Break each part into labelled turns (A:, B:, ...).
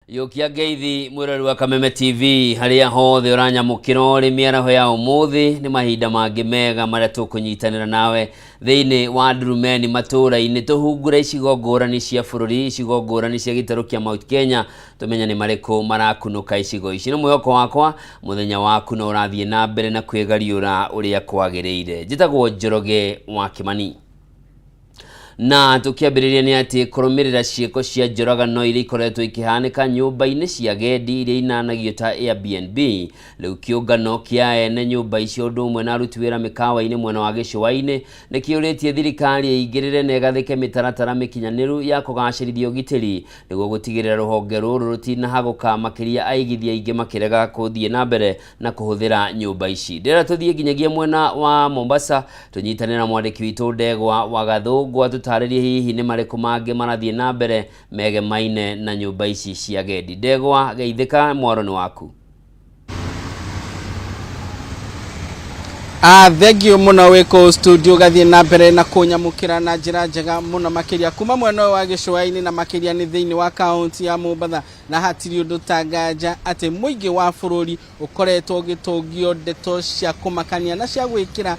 A: Yokia geithi mwirori wa Kameme TV haria hothe uranyamukira uri miaraho ya umuthi ni mahinda mangi mega maria tukunyitanira nawe thiini wa Ndurumeni Matuura-ini tuhungura icigo ngurani cia bururi icigo ngurani cia gitaru kia Mount Kenya tumenya ni mariku marakunuka icigo ici ni mwihoko wakwa muthenya waku no urathie na mbere na kwigariura uria kwagiriire njitagwo Njoroge wa Kimani. Na tukiambiriria ni ati kurumirira ciiko cia njoragano iria ikoretwo ikihanika nyumba-ini cia gendi iria inanagio ta Airbnb riu kiungano kia ene nyumba icio undu umwe na aruti wira mikawa-ini mwena wa gicua-ini nikiuritie thirikari igirire na igathike mitaratara mikinyaniru ya kugacirithia ugitiri niguo gutigirira ruhonge ruru rutinahaguka makiria aigithia ingi makirega kuthie na mbere na kuhuthira nyumba ici. Ndira tuthie nginyagia mwena wa Mombasa tunyitanira mwandiki witu Ndegwa wa Gathungwa tarĩrie hihi ni mariku mangi marathie na mbere megemaine na nyumba ici cia gendi. Ndegwa geithika mwaro ni waku.
B: Thegio muno wiko studio gathie na mbere na kunyamukira na njira njega muno makiria kuma mwena wa gicua-ini na makiria ni thiini wa kaunti ya Mombasa na hatiri undu tangaja ati muingi wa bururi ukoretwo gitungio ndeto cia kumakania na cia gwikira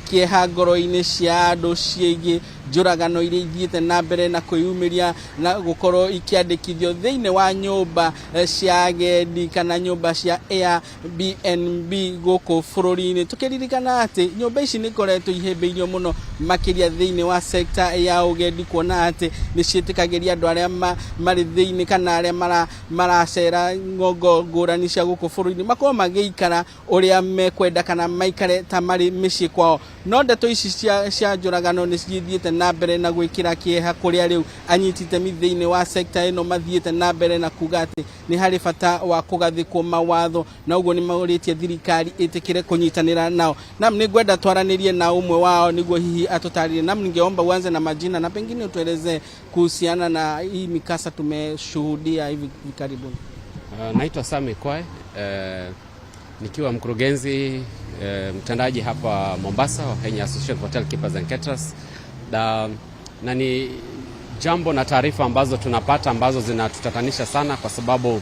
B: kieha ngoro-ini cia andu ciegi njoragano iria ithiete na mbere na kwiyumiria na gukorwo ikiandikithio thiini wa nyumba cia gendi kana nyumba cia Airbnb guku bururi-ini. Tukiririkana ati nyumba ici nikoretwo ihimbiirio muno makiria thiini wa sector ya ugendi kuona ati ni ciitikagiria andu aria mari thiini kana aria maracera ngongo ngurani cia guku bururi-ini makorwo magiikara uria mekwenda kana maikare ta mari micii kwao. No ndeto ici cia njoragano ni cithiete na mbere na gwikira kieha kuria riu anyitite mithiini wa sector ino mathiete na mbere na kuga ati ni hari bata wa kugathikwo mawatho na uguo ni mauritie thirikari itikire kunyitanira nao. Nam ni gwenda twaranirie na umwe wao niguo hihi atutarire. Nam ningeomba uanze na majina na pengine utueleze kuhusiana na hii mikasa tumeshuhudia hivi karibuni.
C: Naitwa Sami Kwai, nikiwa mkurugenzi mtendaji hapa Mombasa wa Kenya Association of Hotel Keepers and Caterers. Na ni jambo na taarifa ambazo tunapata ambazo zinatutatanisha sana kwa sababu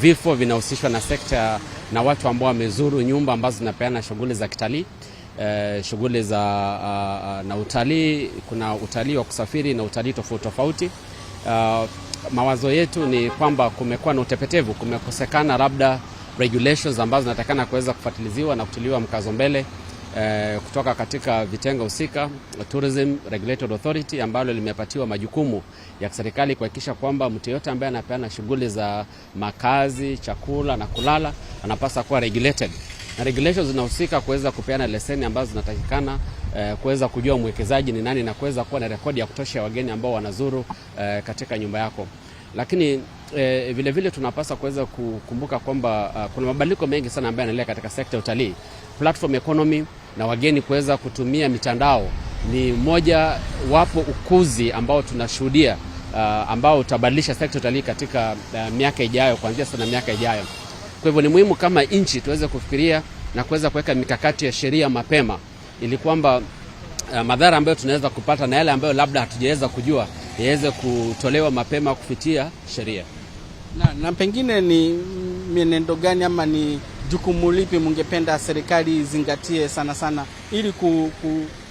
C: vifo vinahusishwa na sekta na watu ambao wamezuru nyumba ambazo zinapeana shughuli za kitalii, shughuli za na utalii. Kuna utalii wa kusafiri na utalii tofauti tofauti. Mawazo yetu ni kwamba kumekuwa na utepetevu, kumekosekana labda regulations ambazo zinatakana kuweza kufuatiliziwa na kutiliwa mkazo mbele kutoka katika vitengo husika, Tourism Regulatory Authority ambalo limepatiwa majukumu ya serikali kuhakikisha kwamba mtu yote ambaye anapeana shughuli za makazi, chakula na kulala anapaswa kuwa regulated. Na regulations zinahusika kuweza kupeana leseni ambazo zinatakikana kuweza kujua mwekezaji ni nani na kuweza kuwa na rekodi ya kutosha wageni ambao wanazuru katika nyumba yako. Lakini vile vile tunapaswa kuweza kukumbuka kwamba kuna mabadiliko mengi sana ambayo yanaendelea katika sekta ya utalii. Platform economy na wageni kuweza kutumia mitandao ni moja wapo ukuzi ambao tunashuhudia ambao utabadilisha sekta ya utalii katika miaka ijayo, kuanzia sana miaka ijayo. Kwa hivyo ni muhimu kama nchi tuweze kufikiria na kuweza kuweka mikakati ya sheria mapema ili kwamba madhara ambayo tunaweza kupata na yale ambayo labda hatujaweza kujua yaweze kutolewa mapema kupitia sheria.
B: Na pengine ni mienendo gani ama ni jukumu lipi mungependa serikali zingatie sana sana ili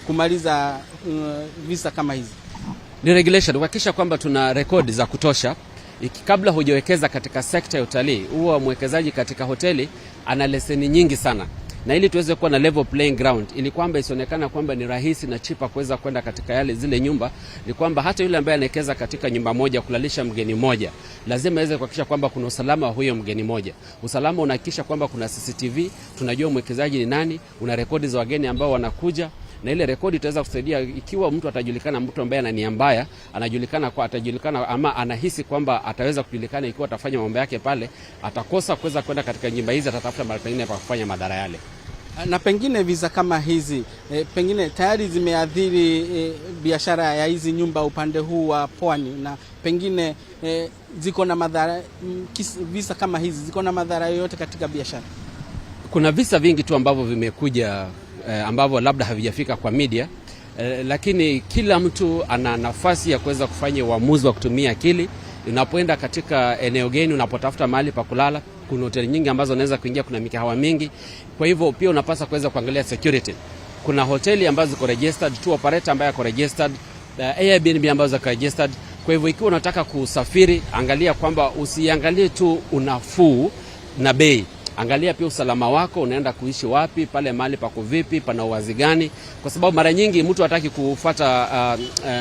B: kumaliza visa kama hizi?
C: Ni regulation, kuhakikisha kwamba tuna rekodi za kutosha. Kabla hujawekeza katika sekta ya utalii, huwa mwekezaji katika hoteli ana leseni nyingi sana. Na ili tuweze kuwa na level playing ground, ili kwamba isionekana kwamba ni rahisi na chipa kuweza kwenda katika zile nyumba, ni kwamba hata yule ambaye anawekeza katika nyumba moja kulalisha mgeni moja, lazima aweze kuhakikisha kwamba kuna usalama wa huyo mgeni moja. Usalama unahakikisha kwamba kuna CCTV, tunajua mwekezaji ni nani, una rekodi za wageni ambao wanakuja, na ile rekodi itaweza kusaidia ikiwa mtu atajulikana, mtu ambaye ana nia mbaya, atajulikana ama anahisi kwamba ataweza kujulikana ikiwa atafanya mambo yake pale, atakosa kuweza kwenda katika nyumba hizi, atatafuta mahali pengine pa kufanya madhara yale.
B: Na pengine visa kama hizi pengine tayari zimeathiri biashara ya hizi nyumba upande huu wa pwani, na pengine ziko na madhara, visa kama hizi ziko na madhara yoyote katika biashara?
C: Kuna visa vingi tu ambavyo vimekuja ambavyo labda havijafika kwa media, lakini kila mtu ana nafasi ya kuweza kufanya uamuzi wa kutumia akili Unapoenda katika eneo geni, unapotafuta mahali pa kulala, kuna hoteli nyingi ambazo unaweza kuingia, kuna mikahawa mingi. Kwa hivyo pia unapaswa kuweza kuangalia security. Kuna hoteli ambazo ziko registered, tour operator ambaye ako registered, Airbnb ambazo ziko registered. Kwa hivyo ikiwa unataka kusafiri, angalia kwamba usiangalie tu unafuu na bei. Angalia pia usalama wako, unaenda kuishi wapi, pale mahali pako vipi, pana uwazi gani, kwa sababu mara nyingi mtu hataki kufuata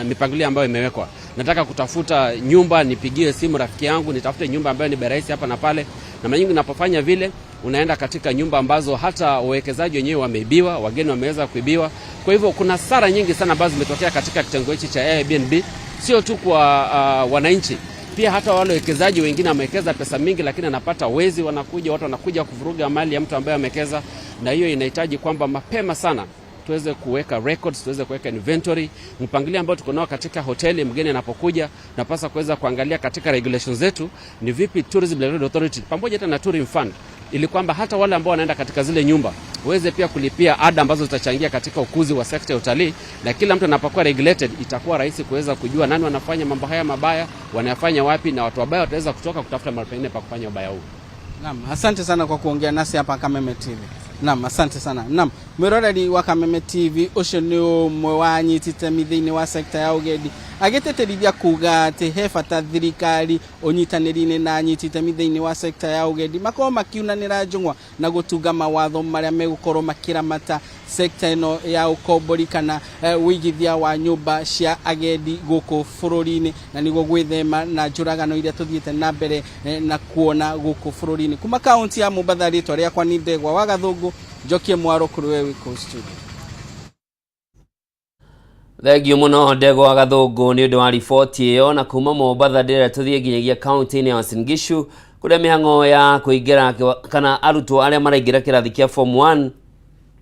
C: mipangilio ambayo imewekwa. Nataka kutafuta nyumba, nipigie simu rafiki yangu, nitafute nyumba ambayo ni rahisi hapa na pale. Na mara nyingi unapofanya vile, unaenda katika nyumba ambazo hata wawekezaji wenyewe wameibiwa, wageni wameweza kuibiwa. Kwa hivyo kuna sara nyingi sana ambazo zimetokea katika kitengo hichi cha Airbnb, sio tu kwa wananchi. Pia hata wale wawekezaji wengine wamewekeza pesa mingi, lakini anapata wezi, watu wanakuja kuvuruga mali ya mtu ambaye amewekeza. Na hiyo inahitaji kwamba mapema sana tuweze kuweka records, tuweze kuweka inventory, mpangilio ambao tuko nao katika hoteli. Mgeni anapokuja napasa kuweza kuangalia katika regulations zetu ni vipi Tourism Regulatory Authority pamoja hata na Tourism Fund, ili kwamba hata wale ambao wanaenda katika zile nyumba waweze pia kulipia ada ambazo zitachangia katika ukuzi wa sekta ya utalii. Na kila mtu anapokuwa regulated, itakuwa rahisi kuweza kujua nani wanafanya mambo haya mabaya, wanayafanya wapi, na watu wabaya wataweza kutoka kutafuta mahali pengine pa kufanya ubaya huu.
B: Naam, asante sana kwa kuongea nasi hapa Kameme TV. Naam, asante sana. Naam, mwiroreri wa Kameme TV ucio ni umwe wa nyitite mithini wa sekta ya ugedi agiteterithia kuga ati he bata thirikari unyitaniri-ini na nyitite mithini wa sekta ya ugedi makorwo makiunanira njung'wa na gutunga mawatho maria megukorwo makiramata sekta ino ya ukombori kana wigithia wa nyumba cia agendi guku bururi-ini, na niguo gwithema na njuragano iria tuthiite na mbere na kuona guku bururi-ini. Kuma kaunti ya Mombasa, ritwa riakwa ni Ndegwa wa Gathungu, njokie mwaro kuri we wiko studio.
A: Thengio muno Ndegwa wa Gathungu ni undu wa riboti iyo. Na kuma Mombasa ndira tuthie nginyagia kaunti-ini ya Uasin Gishu kuria mihango ya kuingira kana arutwo aria maraingira kirathi kia form 1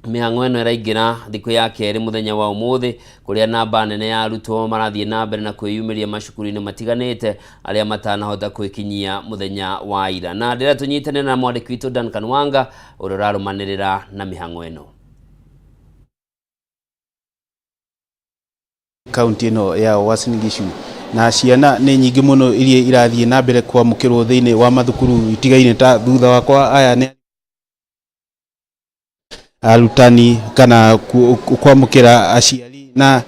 A: mihango eno iraingira thiku ya keri muthenya wa umuthi, kuria namba nene ya arutwo marathie na mbere na kwiyumiria macukuru-ini matiganite aria matanahota kwikinyia muthenya wa ira. Na ndira tunyitane na mwandiki witu Duncan Wanga uria urarumanirira na mihango eno.
D: Kaunti ino ya Uasin Gishu na ciana ni nyingi muno iria irathie na mbere kwamukirwo thiini wa mathukuru itigaine. Ta thutha wakwa aya ni arutani kana kwamukira aciari na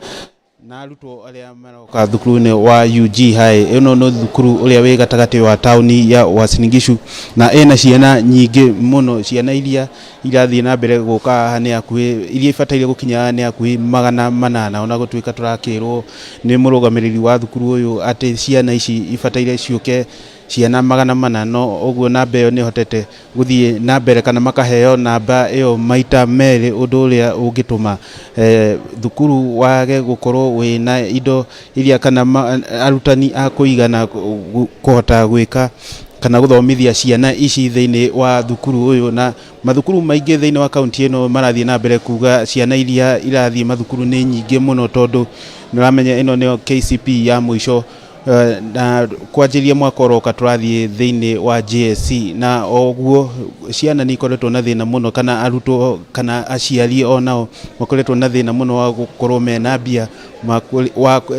D: arutwo aria maroka thukuru-ini wa UG High. Ino no thukuru uria wi gatagati wa tauni ya Uasin Gishu na ena ciana nyingi muno. Ciana iria irathie na mbere guka hane akuhi iria ifataire gukinya ne akuhi 800 ona gutuika turakirwo ni murugamiriri wa thukuru uyu ati ciana ici ifataire ciuke ciana 800. Oguo namba iyo ni hotete guthie na mbere kana makaheo namba iyo maita meri, undu uria ungituma thukuru wage gukorwo wina indo iria kana arutani akuigana kuhota gwika kana guthomithia ciana ici thiini wa thukuru uyu. Na mathukuru maingi thiini wa kaunti ino marathie na mbere kuga ciana iria irathie mathukuru ni nyingi muno, tondu niramenya ino ni KCP ya mwisho na kwanjiria mwaka uroka turathie thiini wa JSC. Na oguo ciana ni ikoretwo na thina muno kana arutwo kana aciari onao makoretwo na thina muno wa gukorwo mena mbia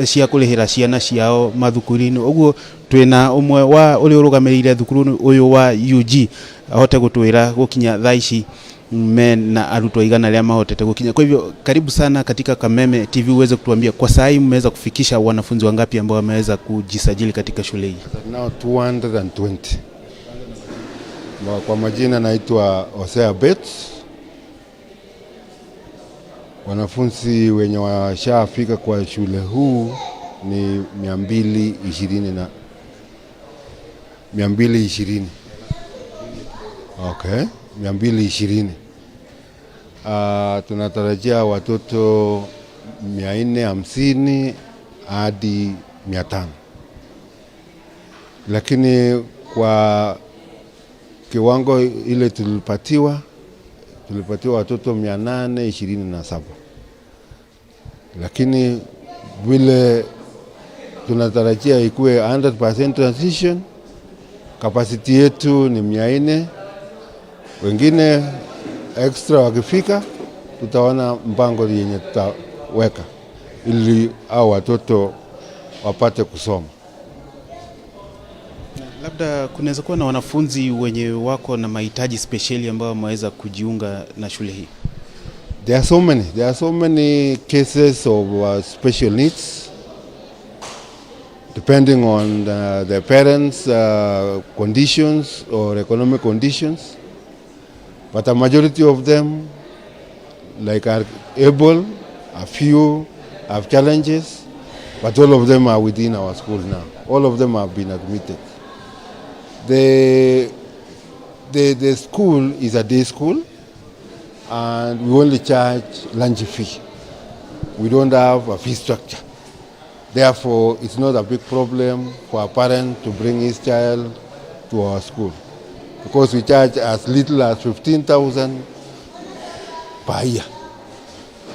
D: cia kurihira ciana ciao mathukuru-ini. Oguo twina umwe wa uri urugamirire thukuru uyu wa UG ahote gutwira gukinya thaa ici na arutwo igana ria mahotete gukinya. Kwa hivyo karibu sana katika Kameme TV uweze kutuambia kwa saa hii mmeweza kufikisha wanafunzi wangapi ambao wameweza kujisajili katika shule hii?
E: Now 220. Kwa majina naitwa Osea Bet. Wanafunzi wenye washafika kwa shule huu ni 220 Okay, 220. Tunatarajia watoto 450 hadi 500. Lakini kwa kiwango ile tulipatiwa watoto 827. Lakini vile tunatarajia ikuwe 100% transition, capacity yetu ni 400. Wengine extra wakifika tutaona mpango yenye tutaweka ili hao watoto wapate kusoma.
D: Labda kunaweza kuwa na wanafunzi wenye wako na mahitaji speciali ambao wameweza kujiunga na shule hii.
E: There are so many cases of special needs depending on the parents' conditions or economic conditions. But a majority of them are able, a few have challenges, but all of them are within our school now. All of them have been admitted. The school is a day school, and we only charge lunch fee. We don't have a fee structure. Therefore, it's not a big problem for a parent to bring his child to our school, because we charge as little as 15,000 per year.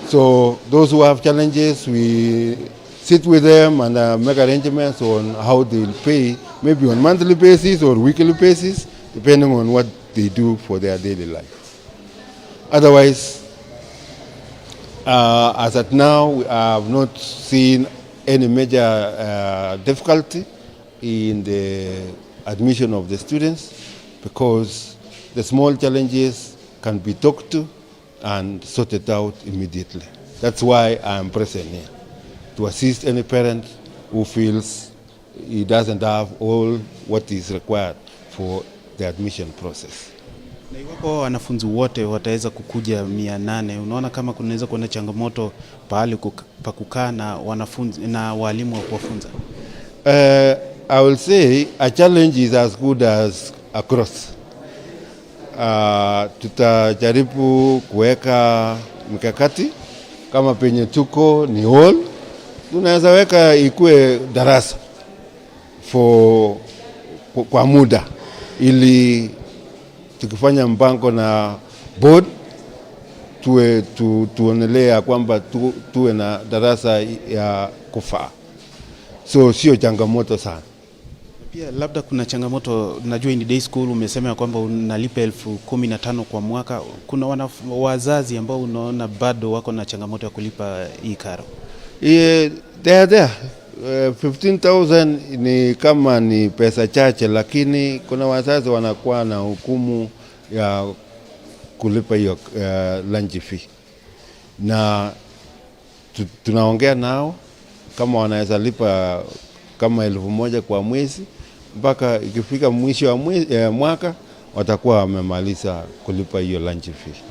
E: So those who have challenges, we sit with them and make arrangements on how they'll pay, maybe on monthly basis or weekly basis, depending on what they do for their daily life. Otherwise, as at now, we have not seen any major difficulty in the admission of the students, because the small challenges can be talked to and sorted out immediately. That's why I'm present here, to assist any parent who feels he doesn't have all what is required for the admission process.
D: Na iwapo wanafunzi wote wataweza kukuja 800, unaona kama kunaweza kuwa na changamoto pahali pa kukaa na wanafunzi na walimu wa kuwafunza?
E: I will say a challenge is as good as a cross. Tutajaribu kuweka mikakati kama penye tuko ni hall, tunaweza weka ikue darasa kwa muda, ili tukifanya mpango na board tuonelea kwamba tuwe na darasa ya kufaa. So sio changamoto sana.
D: Pia labda kuna changamoto, najua ni day school, umesema kwamba unalipa 15,000 kwa mwaka. Kuna wazazi ambao unaona bado wako na changamoto ya kulipa hii karo.
E: There 15,000 ni kama ni pesa chache, lakini kuna wazazi wanakuwa na hukumu ya kulipa hiyo lunch fee. Na tunaongea nao kama wanaweza lipa kama 1,000 kwa mwezi, mpaka ikifika mwisho wa mwaka watakuwa wamemaliza kulipa hiyo lunch fee.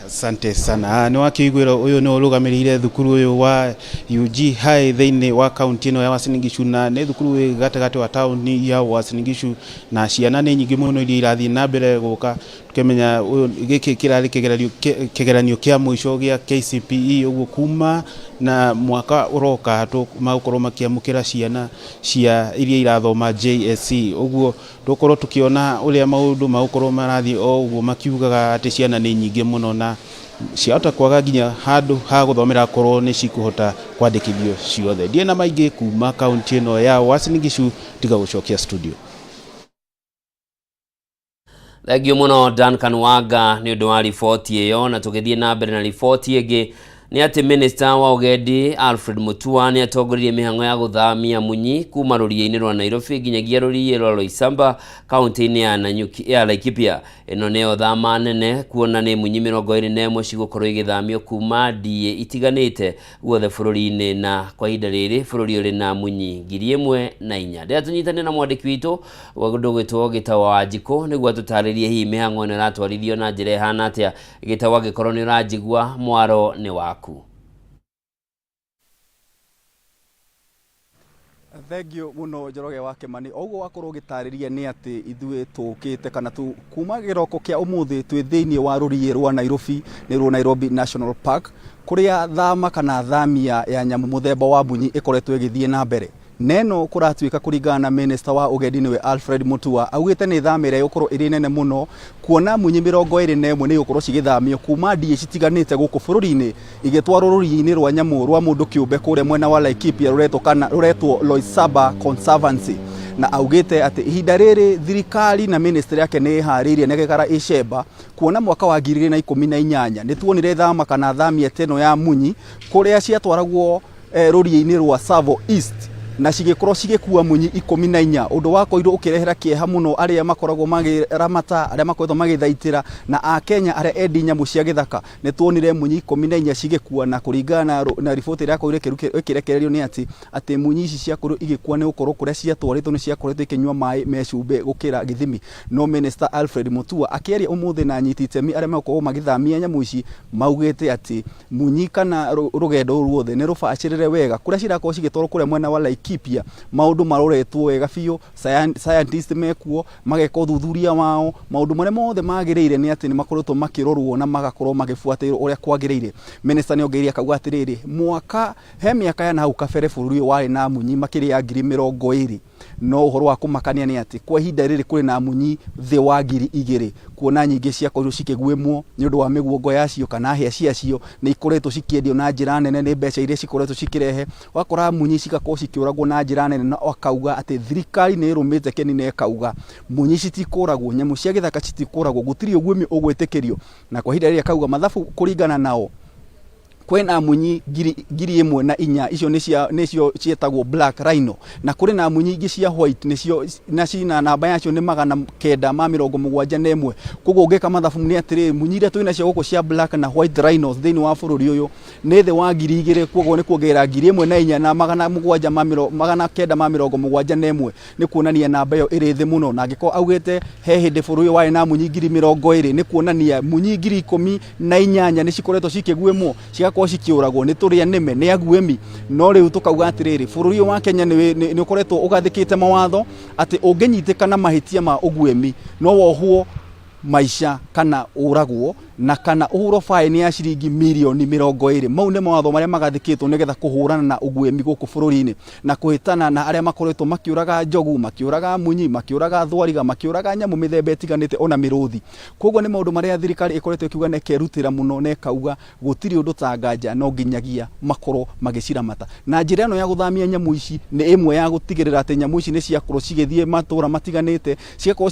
D: Asante sana. Ni wakigwira uyu ni urugamirire thukuru uyu wa UG High thiini wa kaunti ino ya Uasin Gishu, na ni thukuru gatagati wa tauni ya Uasin Gishu, na ciana ni nyingi muno iria irathi na mbere guka. Tukimenya uyu giki kirari kigeranio kia mwisho gia KCPE uguo kuma na mwaka uroka magukorwo makiamukira ciana cia iria irathoma JSC. Uguo dukorwo tukiona uria maundu magukorwo marathi o uguo makiugaga ati ciana ni nyingi muno, na ciahota kwaga nginya handu ha guthomera korwo ni cikuhota kwandikithio ciothe. Ndie na maingi kuma kaunti ino ya Uasin Gishu, tiga gucokia studio.
A: Thegio muno Duncan Wanga ni undu wa riboti iyo, na tugithie na mbere na riboti ingi ni ati Minister wa Ugendi Alfred Mutua ni atongoririe mihango ya guthamia munyi kuma ruria-ini rwa Nairobi nginyagia ruria rwa Loisamba kaunti-ini ya Laikipia. Ino neo thama nene kuona ni munyi 21 cigukorwo igithamio kuma ndie itiganite guothe bururi-ini, na kwa ihinda riri bururi uri na munyi 1,004. Ndia tunyitane na mwandiki witu wa ndugitwo Gitawa Wanjiko niguo atutaririe hii mihango ino ratwarithio na njira hana atia. Gitawa gikorwo ni urajigua, mwaro ni waku.
F: Thengio muno Njoroge wa Kimani. Oguo wakorwo gitariria ni ati ithue tukite kana tu kuma giroko kia umuthi twi thiini wa rurie rwa Nairobi, ni rwo Nairobi National Park, kuria thama kana thamia ya nyamu muthemba wa munyi ikoretwo igithie na mbere. Neno kuratuika kuringana na Minister wa Ugendi niwe Alfred Mutua augite ni thamire yukorwo iri nene muno, kuona munyi 21 ni yukorwo cigithamio kuma ndie citiganite guku bururi-ini igitwarwo ruria-ini rwa nyamu rwa mundu kiumbe kuria mwena wa Laikipia ruretwo Loisaba Conservancy. Na augite ati ihinda riri thirikari na ministry yake ni haririe negekara icemba kuona mwaka wa 2018 ni tuonire thama kana thamia teno ya munyi kuria ciatwaragwo ruria-ini rwa Savo East na cigikorwo cigikua munyi 14 undu wa koiru ukirehera kieha muno aria makoragwo magiramata aria makoretwo magithaitira na a Kenya aria endi nyamu cia githaka ni tuonire munyi 14 cigikua na kuringana na riboti iria koiru ikirekererio ni ati munyi ici cia koiru igikua ni ukorwo kuria cia twaritwo ni cia koretwo ikinyua mai mecumbe gukira githimi. No Minister Alfred Mutua akiaria umuthi na nyiti itemi aria makorwo magithamia nyamu ici maugite ati munyi kana rugendo ruothe ni rubacirire wega kuria cirakorwo cigitwarwo kuria mwena wa Laikipia maundu maroretwo wega biu scientist mekuo mageka uthuthuria wao maundu maria mothe magirire ni ati ni makoretwo makirorwo na magakorwo magifuatirwo uria kwagirire. Minister ni ongeria kauga atiriri mwaka he miaka ya nau kabere bururi wari na munyi makiri ya 2020 no uhoro wa kumakania ni ati kwa ihinda riri kuri na munyi thi wa 2,000 kuona nyingi cia koiru cikigwemwo ni undu wa miguongo yacio kana hia ciacio ni ikoretwo cikiendio na njira nene ni mbeca iria cikoretwo cikirehe wakora munyi cikakorwo cikiuragwo na njira nene na akauga ati thirikari ni irumite keni ne kauga munyi citikuragwo nyamu cia githaka citikuragwo gutiri ugwimi ugwitikirio na kwa ihinda riri akauga mathabu kuringana nao kwena munyi 1,400 icio nicio cietagwo black rhino na kuri na munyi ingi cia white nicio na cina namba yacio ni 971 koguo ngeka mathabu ni atiri munyi ria twina cia guku cia black na white rhinos thiini wa bururi uyu ni the wa 2,000 koguo ni kuongerera 1,400 na 971 ni kuonania namba iyo iri thi muno na ngiko augite he hindi bururi wari na munyi 20,000 ni kuonania munyi 18,000 ni cikoretwo cikigwemwo kwa cikiuragwo ni turia nime ni aguemi no riu tukauga atiriri bururi wa Kenya ni ukoretwo ugathikite mawatho ati unginyitika na mahitia ma uguemi no wohuo maisha kana uragwo na kana uhuro fine ya ciringi milioni 20 mau ne mawatho maria magathikitwo nigetha kuhurana na uguemi guku bururi-ini na kuhitana na aria makoretwo makiuraga njogu makiuraga munyi makiuraga thwariga makiuraga nyamu mithemba itiganite ona miruthi koguo ni maundu maria thirikari ikoretwo ikiuga na kerutira muno na kauga gutiri undu tanganja no nginyagia makoro magiciramata na njira ino ya guthamia nyamu ici ni imwe ya gutigirira ati nyamu ici ni ciakorwo cigithie matura matiganite ciakorwo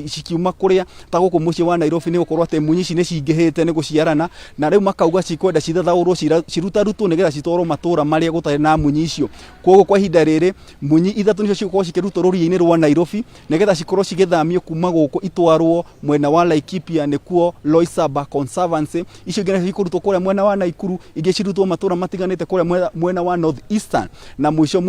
F: cikiuma kuria ta guku muci wa Nairobi ni gukorwo ati munyi ici ni cingihite ni guciarana na riu makauga cikwenda cithathaurwo cirutarutwo nigetha citwarwo matura maria gutari na munyi icio koguo kwa ihinda riri munyi ithatu nicio cikorwo cikirutwo ruri-ini rwa Nairobi nigetha cikorwo cigithamio kuma guku itwarwo mwena wa Laikipia nikuo Loisaba Conservancy icio ngene cikurutwo kuria mwena wa Naikuru ingi cirutwo matura matiganite kuria mwena wa North Eastern na mwisho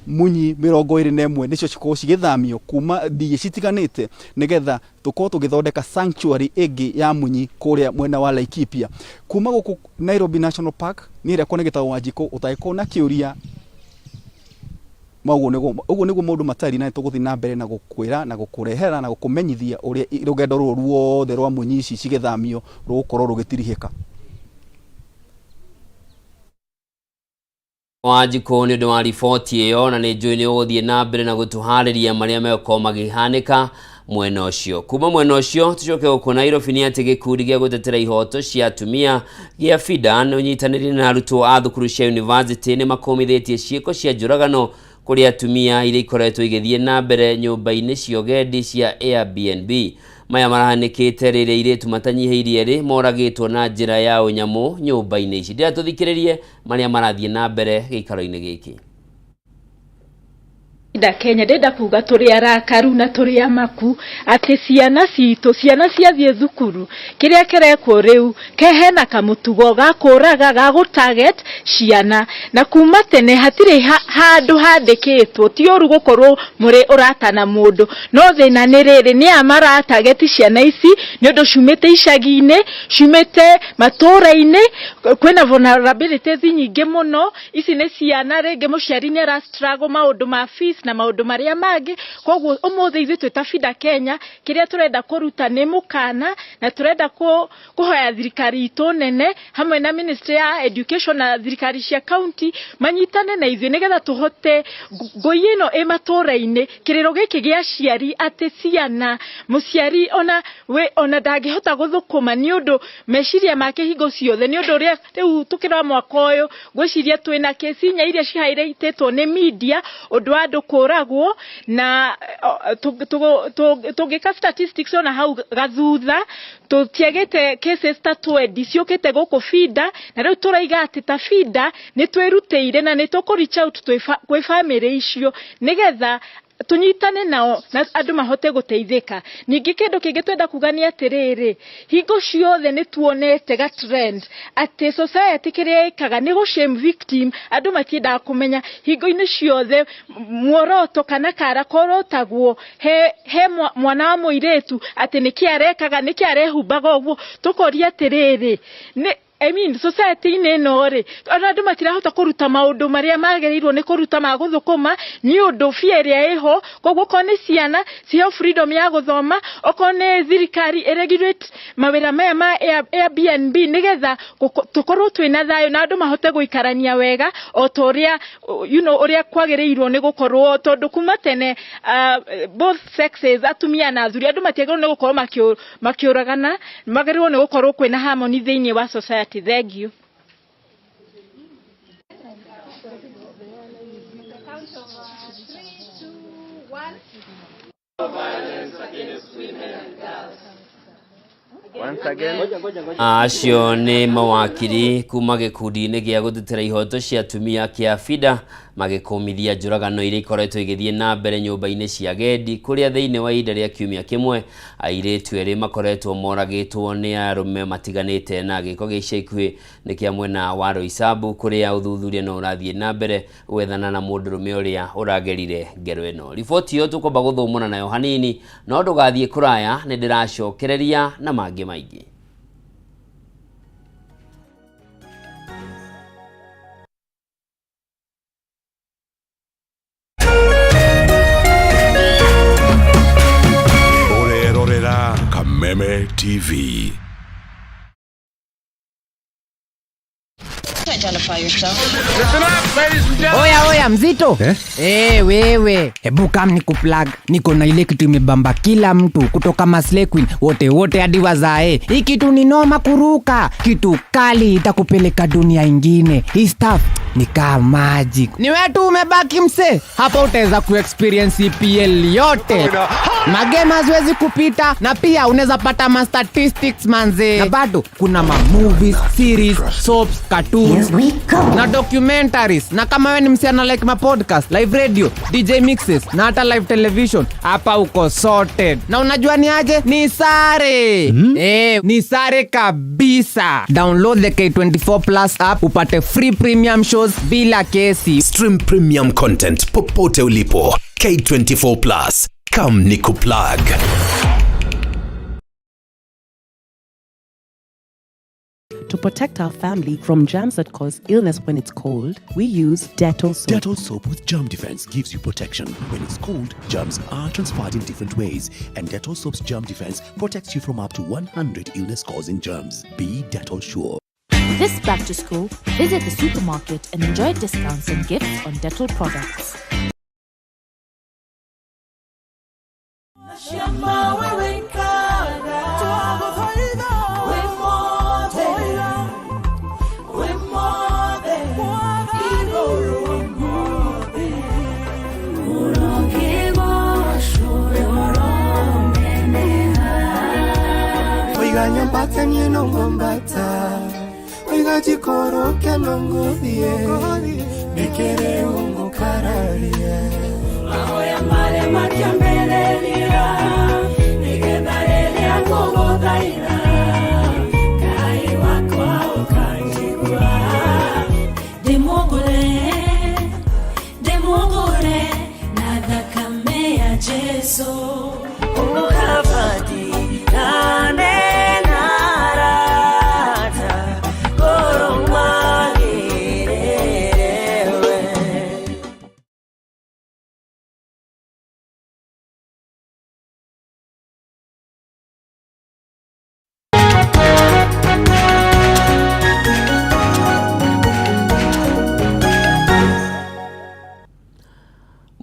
F: munyi 21 nicio cikorwo cigithamio kuma thie citiganite nigetha tukorwo tugithondeka sanctuary igi ya munyi kuria mwena wa Laikipia kuma guku Nairobi National Park ni ria kone gitawo Wanjiku utaiko na kiuria uguo niguo maundu matari na tuguthi na mbere na gukwira na gukurehera na gukumenyithia uria rugendo ruru ruothe rwa munyi ici cigithamio rugukorwo rugitirihika.
A: Wanjiku ni undu wa riboti iyo na ni njui ni uguthie na mbere na gutuhariria maria megukorwo magihanika mwena ucio. Kuma mwena ucio tucoke guku Nairobi ni ati gikundi gia gutetera ihoto cia atumia gia FIDAN unyitaniri na arutwo a thukuru cia university ni makomithitie ciiko cia njuragano kuri atumia iria ikoretwo igithie na mbere nyumba-ini cia ugendi cia Airbnb. Maya marahanikite rire iritu matanyiheirie ri moragitwo na njira ya unyamu nyumba-ini ici. Ndia tuthikiririe maria marathie na mbere gikaro-ini giki.
G: Da Kenya ndenda kuga turi arakaru na turi amaku ati ciana cito ciana ciathie thukuru kiria kireko riu kehena kamutugo gakuraga gagutarget ciana na kuma tene hatire handu handikitwo ti oru gukorwo muri uratana mundu no thina ni riri ni amara target ciana ici ni undu cumite icagi-ini cumite matura-ini kwena vulnerabilities nyingi muno ici ni ciana ringi muciari ni ara struggle maundu ma fees na maundu maria magi koguo umuthi ithu twita FIDA Kenya kiria turenda kuruta ni mukana na turenda kuhoya thirikari itu nene hamwe na Ministry ya Education na thirikari cia county manyitane na ithu nigetha tuhote goyino ematura-ini kiriro giki gia ciari ati ciana muciari ona ndangihota guthukuma ni undu meshiria make hingo ciothe ni undu ria riu tukira mwaka uyu gwiciria twina kesi nya iria cihairititwo ni media undu andu kuragwo na tungika statistics ona hau gathutha tutiegete cases ta 20 ciukite guku FIDA na riu turaiga ati ta FIDA ni twirutire na ni tukuricha out kwi family icio nigetha tunyitane nao na andu mahote guteithika. Ningi kindu kingi twenda kugania atiriri hingo ciothe ni tuonete ga trend ati society kiria ikaga ni go shame victim andu matienda kumenya hingo-ini ciothe muoroto kana kara korotagwo he mwana wa muiretu ati niki arekaga niki arehumbaga uguo tukoria atiriri society ino ri andu matirahota kuruta maundu maria magerirwo ni kuruta maguthukuma ni undu fear iho koguo kone ciana cio freedom ya guthoma okone thirikari regulate mawira maya ma Airbnb nigetha tukorwo twina thayo na andu mahote guikarania wega o toria uria kwagerirwo ni gukorwo tondu kuma tene both sexes atumia na athuri andu matiagirwo ni gukorwo makiuragana magerirwo ni gukorwo kwina harmony thiini wa society. Thank you.
B: Once again.
A: Acio ni mawakiri kuma gikundi-ini gia gutetera ihoto cia atumia kia FIDA magikumithia njuragano iria ikoretwo igithie na mbere nyumba-ini cia gendi kuria thiini wa ihinda ria kiumia kimwe airitu eri makoretwo moragitwo ni arume matiganite na giko gicia ikui ni kia mwena wa Roysambu kuria uthuthuria no urathie na mbere gwethana na mundurume uria uragerire ngero ino. Riboti yo tukomba guthumuna nayo hanini no ndugathie kuraya ni ndiracokereria na mangi maingi.
H: Kameme TV.
I: Identify yourself.
J: Listen up, ladies and
K: Oya
J: gentlemen.
K: oya mzito. Wewe. Hebu kam nikuplug. Niko na ile kitu imebamba kila mtu kutoka Maslay Queen wote hadi wazae. Hii kitu ni noma kuruka. Kitu kali itakupeleka dunia ingine. Hii stuff ni kama magic. Ni wewe tu umebaki mse. Hapa utaweza kuexperience EPL yote. Magame haziwezi kupita na pia unaweza pata ma statistics manze. Na bado kuna ma movies, series, soaps, cartoons na documentaries. Na kama wewe ni msichana like ma podcast, live radio, DJ mixes na hata live television, hapa uko sorted. Na unajua ni aje? Ni sare. Ni sare kabisa. Download the K24 Plus app upate free premium shows bila kesi.
H: Stream premium content popote ulipo. K24 Plus. Come nikuplug.
L: To protect our family from germs that cause illness when it's cold, we use Dettol soap.
M: Dettol soap with germ defense gives you protection. When it's cold, germs are transferred in different ways, and Dettol soap's germ defense protects you from up to 100 illness-causing germs. Be Dettol sure.
N: This back to school, visit the supermarket and enjoy discounts and gifts on Dettol products.
O: Oiga nyambata ni nongombata, oiga jikoro ke nongodie, nikere ungo kararie. Ahoya mare makiambelelia, nigedharele akogo daira, kai wako ukanjigua. Demogore, nada kamea Jesu.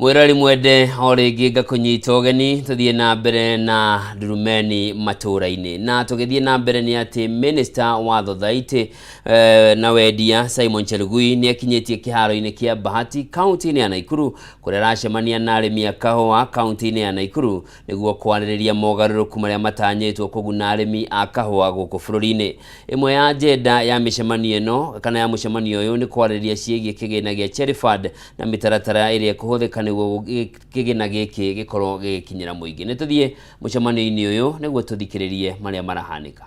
A: Mwirari mwende origi ngakunyita ugeni tuthie na mbere na Ndurumeni Matuura-ini na tugithie na mbere ni ati Minister wa Thothaiti na wendia Simon Chelugui ni akinyitie kiharo-ini kia Bahati county-ini ya Naikuru kuria racemania na arimi a kahua county-ini ya Naikuru niguo kwaririria mogaruruku maria matanyitwo kuguna arimi a kahua guku bururi-ini. Imwe ya agenda ya micemanio ino kana ya mucemanio uyu ni kwaririria ciigie kigina gia Cherry Fund na mitaratara iria kuhuthika niguo kigina giki gikorwo gikinyira muingi. Ni tuthie mucemanio-ini uyu niguo tuthikiririe maria marahanika.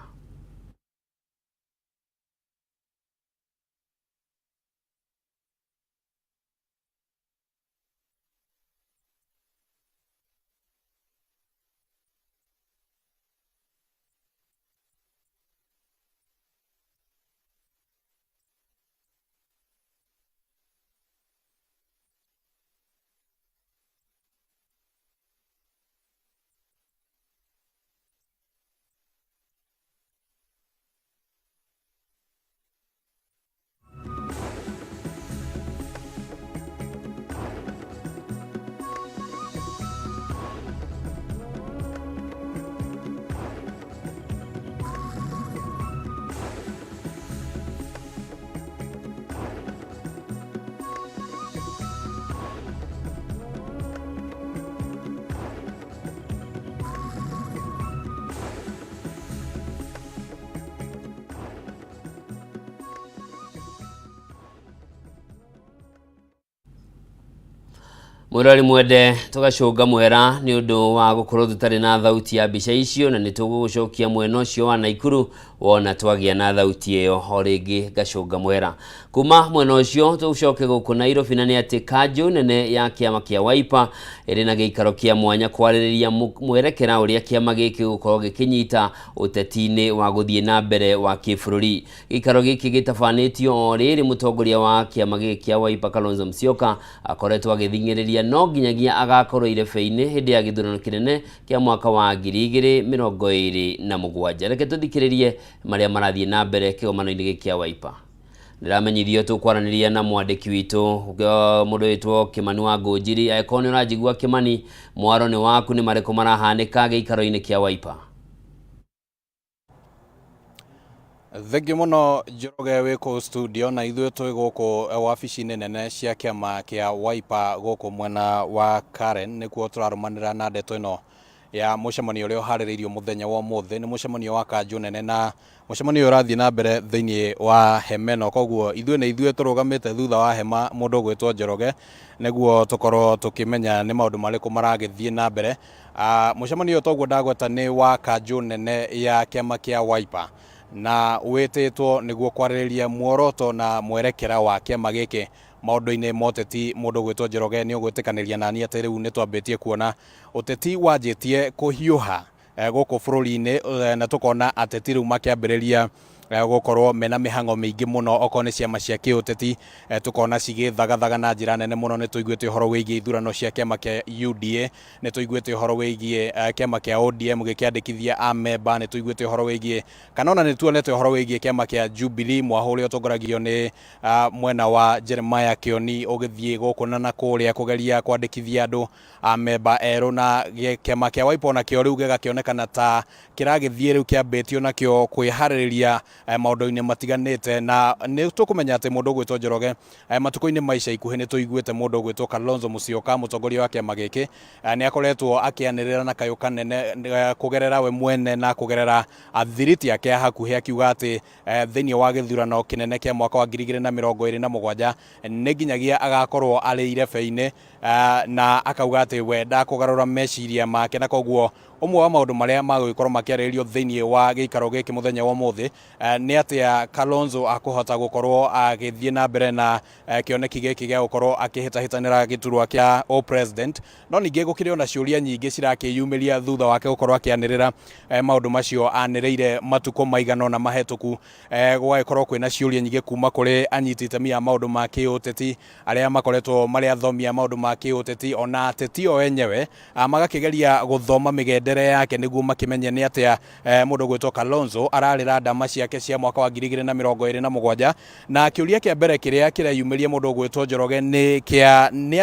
A: Mwirari mwende tugacunga mwera ni undu wa gukorwo tutari na thauti ya mbica icio na nitugucokia mwena ucio wa Naikuru wona twagia na thauti iyo oringi gacunga mwera. Kuma mwena ucio tucoke guku Nairobi na ni ati kanju nene ya kiama kia Wiper iri na giikaro kia mwanya kwaririria mwerekera uria kiama giki gukorwo gikinyita uteti-ini wa guthie na mbere wa kibururi. Giikaro giki gitafanitio o riri mutongoria wa kiama giki kia Wiper Kalonzo Musyoka akoretwo agithingiriria no nginyagia agakorwo irebe-ini hindi ya githurano kinene kia mwaka wa 2027. Reke tuthikiririe maria marathie na mbere kigomano-ini giki kia Wiper. Ndiramenyithio tukwaraniria na mwandiki witu mundu witwo Kimani wa Ngunjiri. Aikoni urajigua Kimani, mwaro ni waku, ni mariko marahanika giikaro-ini kia Wiper?
I: Thengi muno Njoroge wiko studio na ithuĩ twi guku wabici-inĩ nene cia kiama kia Wiper guku mwena wa Karen nikuo turarumanira na ndeto ino ya mucemanio uria uhaririirio muthenya wa umuthi. Ni mucemanio wa kanju nene na mucemanio urathie na mbere thiini wa hema ino, koguo ithuĩ turugamite thutha wa hema mundu gwitwo Njoroge niguo tukorwo tukimenya ni maundu mariku maragithie na mbere. Mucemanio toguo ndagweta ni wa kanju nene ya kiama kia Wiper na wititwo niguo kwaririria muoroto na mwerekera wa kiama giki maundu-ini moteti. Mundu gwitwo Njoroge ni ugwitikaniria nani ati riu ni twambitie kuona uteti wanjitie kuhiuha guku bururi-ini na tukona ateti riu makiambiriria gukorwo mena mihango mingi muno okone ciama cia kiuteti. Tukona cigithagathaga na njira nene muno. Ni tuiguite uhoro wigie ithurano cia kiama kia UDA, ni tuiguite uhoro wigie kiama kia ODM gikiandikithia amemba, ni tuiguite uhoro wigie kana ona ni tuonete uhoro wigie kiama kia Jubilee mwahuri utongoragio ni mwena wa Jeremiah Kioni ugithie guku na kuria kugeria kwandikithia andu amemba eru. Na kiama kia Wiper na kio riu gigakionekana ta kiragithie riu kiambitio na kio kwihaririria maundu-ini matiganite. Na ni tukumenya ati mundu gwitwo Njoroge matuko-ini maica ikuhi ni tuiguite mundu gwitwo Kalonzo Musyoka mutongoria wa kiama giki ni akoretwo akianirira na kayo kanene kugerera we mwene na kugerera athiriti yake hakuhi akiuga ati thiini wa githurano kinene kia mwaka wa 2027 ni nginyagia agakorwo ari irebe-ini na akauga ati we ndakugarura meciria make. Na koguo umwe wa maundu maria magwikorwo makiarĩrĩrio thiini wa giikaro giki muthenya wa umuthi ni ati Kalonzo akuhota gukorwo agithie na mbere na kioneki giki gia gukorwo akihitahitanira giturwa kia o president. No ningi gukire ona ciuria nyingi cirakiyumiria thutha wake gukorwo akianirira maundu macio anirire matuko maigano na mahituku. Gwagikorwo kwina ciuria nyingi kuma kuri anyiti itemi ya maundu ma kiuteti aria makoretwo mari athomia maundu ma kiuteti ona ateti o enyewe magakigeria guthoma migende mĩgendere yake nĩguo makĩmenye nĩ atĩa mũndũ gwĩtwo Kalonzo ararĩra ndama ciake cia mwaka wa 2027 na kĩũria kĩa mbere kĩrĩa kĩreyumĩria mũndũ gwĩtwo Njoroge nĩ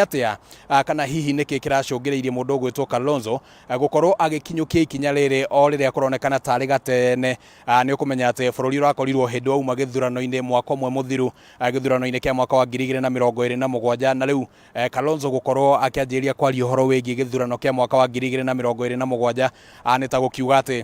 I: atĩa kana hihi nĩkĩ kĩracũngĩrĩirie mũndũ gwĩtwo Kalonzo gũkorwo agĩkinyũkia ikinya rĩrĩ o rĩrĩa kũronekana tarĩ gatene. Nĩ ũkũmenya atĩ bũrũri ũrakorirwo hĩndĩ wauma gĩthurano-inĩ mwaka ũmwe mũthiru gĩthurano-inĩ kĩa mwaka wa 2027 na rĩu Kalonzo gũkorwo akĩanjĩrĩria kwaria ũhoro wĩgiĩ gĩthurano kĩa mwaka wa 2027 nĩ ta gũkiuga atĩ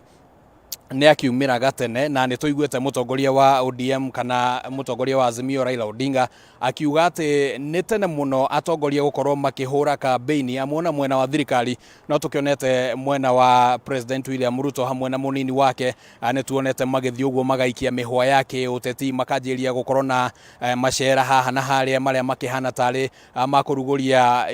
I: nĩ akiumĩra gatene na nĩ tũiguĩte mũtongoria wa ODM kana mũtongoria wa Azimio Raila Odinga akiuga atĩ nĩ tene mũno atongoria gũkorwo makĩhũra kampeni amwona mwena wa thirikari no tũkĩonete mwena wa President William Ruto hamwe na mũnini wake nĩ tuonete magĩthiĩ ũguo magaikia mĩhwa yake ũteti makanjĩria gũkorwo na macera haha na harĩa marĩa makĩhana tarĩ makũrugũria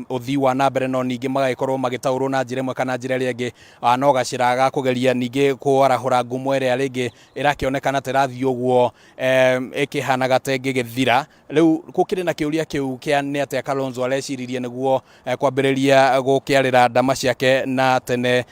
I: ũthii wa na mbere no ningĩ magagĩkorwo magĩtaũrwo na njĩra ĩmwe kana njĩra ĩrĩa ĩngĩ no gacĩra ga kũgeria ningĩ kwarahũra ngumo ĩrĩa rĩngĩ ĩrakĩonekana tĩrathiĩ ũguo ĩkĩhana gatenge gĩthira. Rĩu gũkĩrĩ na kĩũria kĩu kĩa nĩ atĩa Kalonzo areciririe nĩguo kwambĩrĩria gũkĩarĩra ndama ciake na tene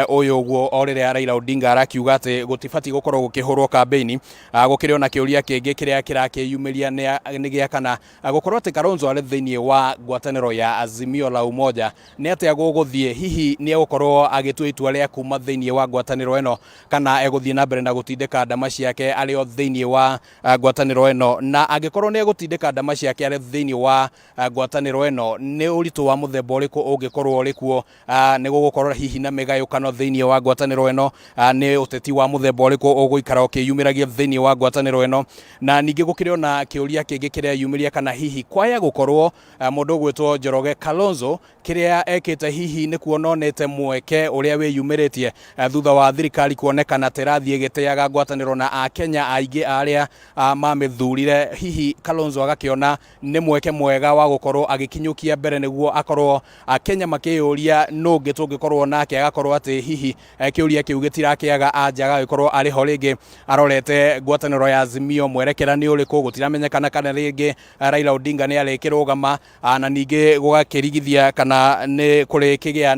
I: ũyũ ũguo o rĩrĩa Raila Odinga arakiuga atĩ gũtibatiĩ gũkorwo gũkĩhũrwo kampeni. Gũkĩrĩ ona kĩũria kĩngĩ kĩrĩa kĩrakĩyumĩria nĩ gĩa kana gũkorwo atĩ Kalonzo arĩ thĩinĩ wa ngwatanĩro ya Azimio la Umoja nĩ atĩa gũgũthiĩ, hihi nĩ egũkorwo agĩtua itua rĩa kuma thĩinĩ wa ngwatanĩro ĩno kana egũthiĩ na mbere na gũtindĩka ndama ciake arĩ o thĩinĩ wa ngwatanĩro ĩno, na angĩkorwo nĩ egũtindĩka ndama ciake arĩ thĩinĩ wa ngwatanĩro ĩno nĩ ũritũ wa mũthemba ũrĩkũ ũngĩkorwo ũrĩ kuo, nĩ gũgũkorwo hihi na mĩgayũkano thĩinĩ wa ngwatanĩro ĩno, nĩ ũteti wa mũthemba ũrĩkũ ũgũikara ũkĩyumĩragia thĩinĩ wa ngwatanĩro ĩno. Na ningĩ gũkĩrĩ ona kĩũria kĩngĩ kĩrĩa yumĩria kana hihi kwaya gũkorwo mũndũ gwĩtwo Njoroge Kalonzo kĩrĩa ekĩte hihi nĩ kuononete mweke ũrĩa wĩyumĩrĩtie thutha wa thirikari kuonekana tĩrathiĩ gĩteaga ngwatanĩro na Akenya aingĩ arĩa mamĩthurire, hihi Kalonzo agakĩona nĩ mweke mwega wa gũkorwo agĩkinyũkia mbere nĩguo akorwo Akenya makĩyũria nũ ũngĩ tũngĩkorwo nake, agakorwo atĩ hihi kĩũria kĩu gĩtirakĩaga anja agagĩkorwo arĩ ho rĩngĩ arorete ngwatanĩro ya Azimio mwerekera nĩ ũrĩkũ, gũtiramenyekana kana rĩngĩ Raila Odinga nĩ arĩkĩrũgama na ningĩ gũgakĩrigithia kana nĩ kũrĩ kĩgĩa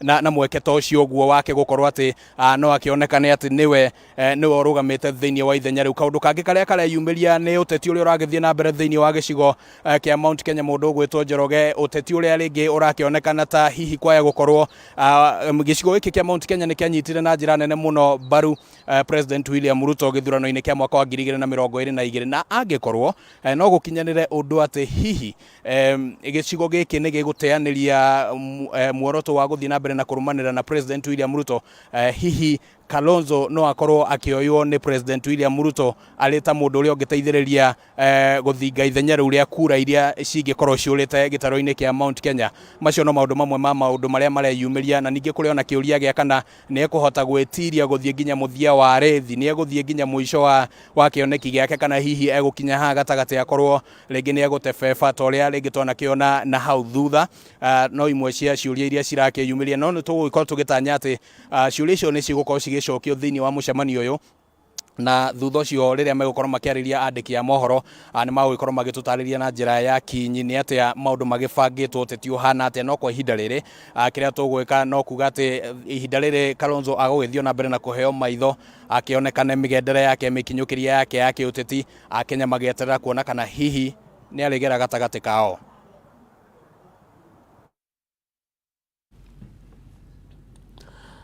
I: na mweke ta ũcio ũguo wake gũkorwo atĩ no akĩonekane atĩ nĩwe ũrũgamĩte thĩinĩ wa ithenya rĩu. Kaũndũ kangĩ karĩa kareyumĩria nĩ ũteti ũrĩa ũragĩthiĩ na mbere thĩinĩ wa gĩcigo kĩa Mount Kenya, mũndũ gwĩtwo Njoroge, ũteti ũrĩa rĩngĩ ũrakĩonekana ta hihi kwaya gũkorwo gĩcigo gĩkĩ kĩa Mount Kenya nĩ kĩanyitire na njĩra nene mũno mbaru President William Ruto gĩthurano-inĩ kĩa mwaka wa 2022 na angĩkorwo no gũkinyanĩre ũndũ atĩ hihi gĩcigo gĩkĩ nĩ gĩgũteanĩria muoroto wa gũthiĩ na mbere na kũrũmanĩra na President William Ruto, hihi Kalonzo no akorwo akĩoywo nĩ President William Ruto arĩ ta mũndũ ũrĩa ũngĩteithĩrĩria gũthinga ithenya rĩu rĩa kura iria cingĩkorwo ciũrĩte gĩtarũ-inĩ kĩa Mount Kenya. Macio no maũndũ mamwe ma maũndũ marĩa mareyumĩria, na ningĩ kũrĩ ona kĩũria gĩa kana nĩ ekũhota gwĩtiria gũthiĩ nginya mũthia wa rĩthi, nĩ egũthiĩ nginya mũico wa kĩoneki gĩake, kana hihi egũkinya haha gatagatĩ akorwo rĩngĩ nĩ egũtebeba ta ũrĩa rĩngĩ twanakĩona na hau thutha. No imwe cia ciũria iria cirakĩyumĩria, no nĩ tũgũgĩkorwo tũgĩtanya atĩ ciũria icio nĩ cigũkorwo cigĩcokio thĩinĩ wa mũcemanio ũyũ, na thutha ũcio rĩrĩa megũkorwo makĩarĩria andĩki a mohoro nĩ magũgĩkorwo magĩtũtarĩria na njĩra ya kinyi nĩ atĩa maũndũ magĩbangĩtwo, ũteti ũhana atĩa. No kwa ihinda rĩrĩ kĩrĩa tũgwĩka no kuga atĩ ihinda rĩrĩ Kalonzo agũgĩthiĩ na mbere na kũheo maitho, akĩonekane mĩgendere yake, mĩkinyũkĩria yake ya kĩũteti, Akenya magĩeterera kuona kana hihi nĩ arĩgera gatagatĩ kao.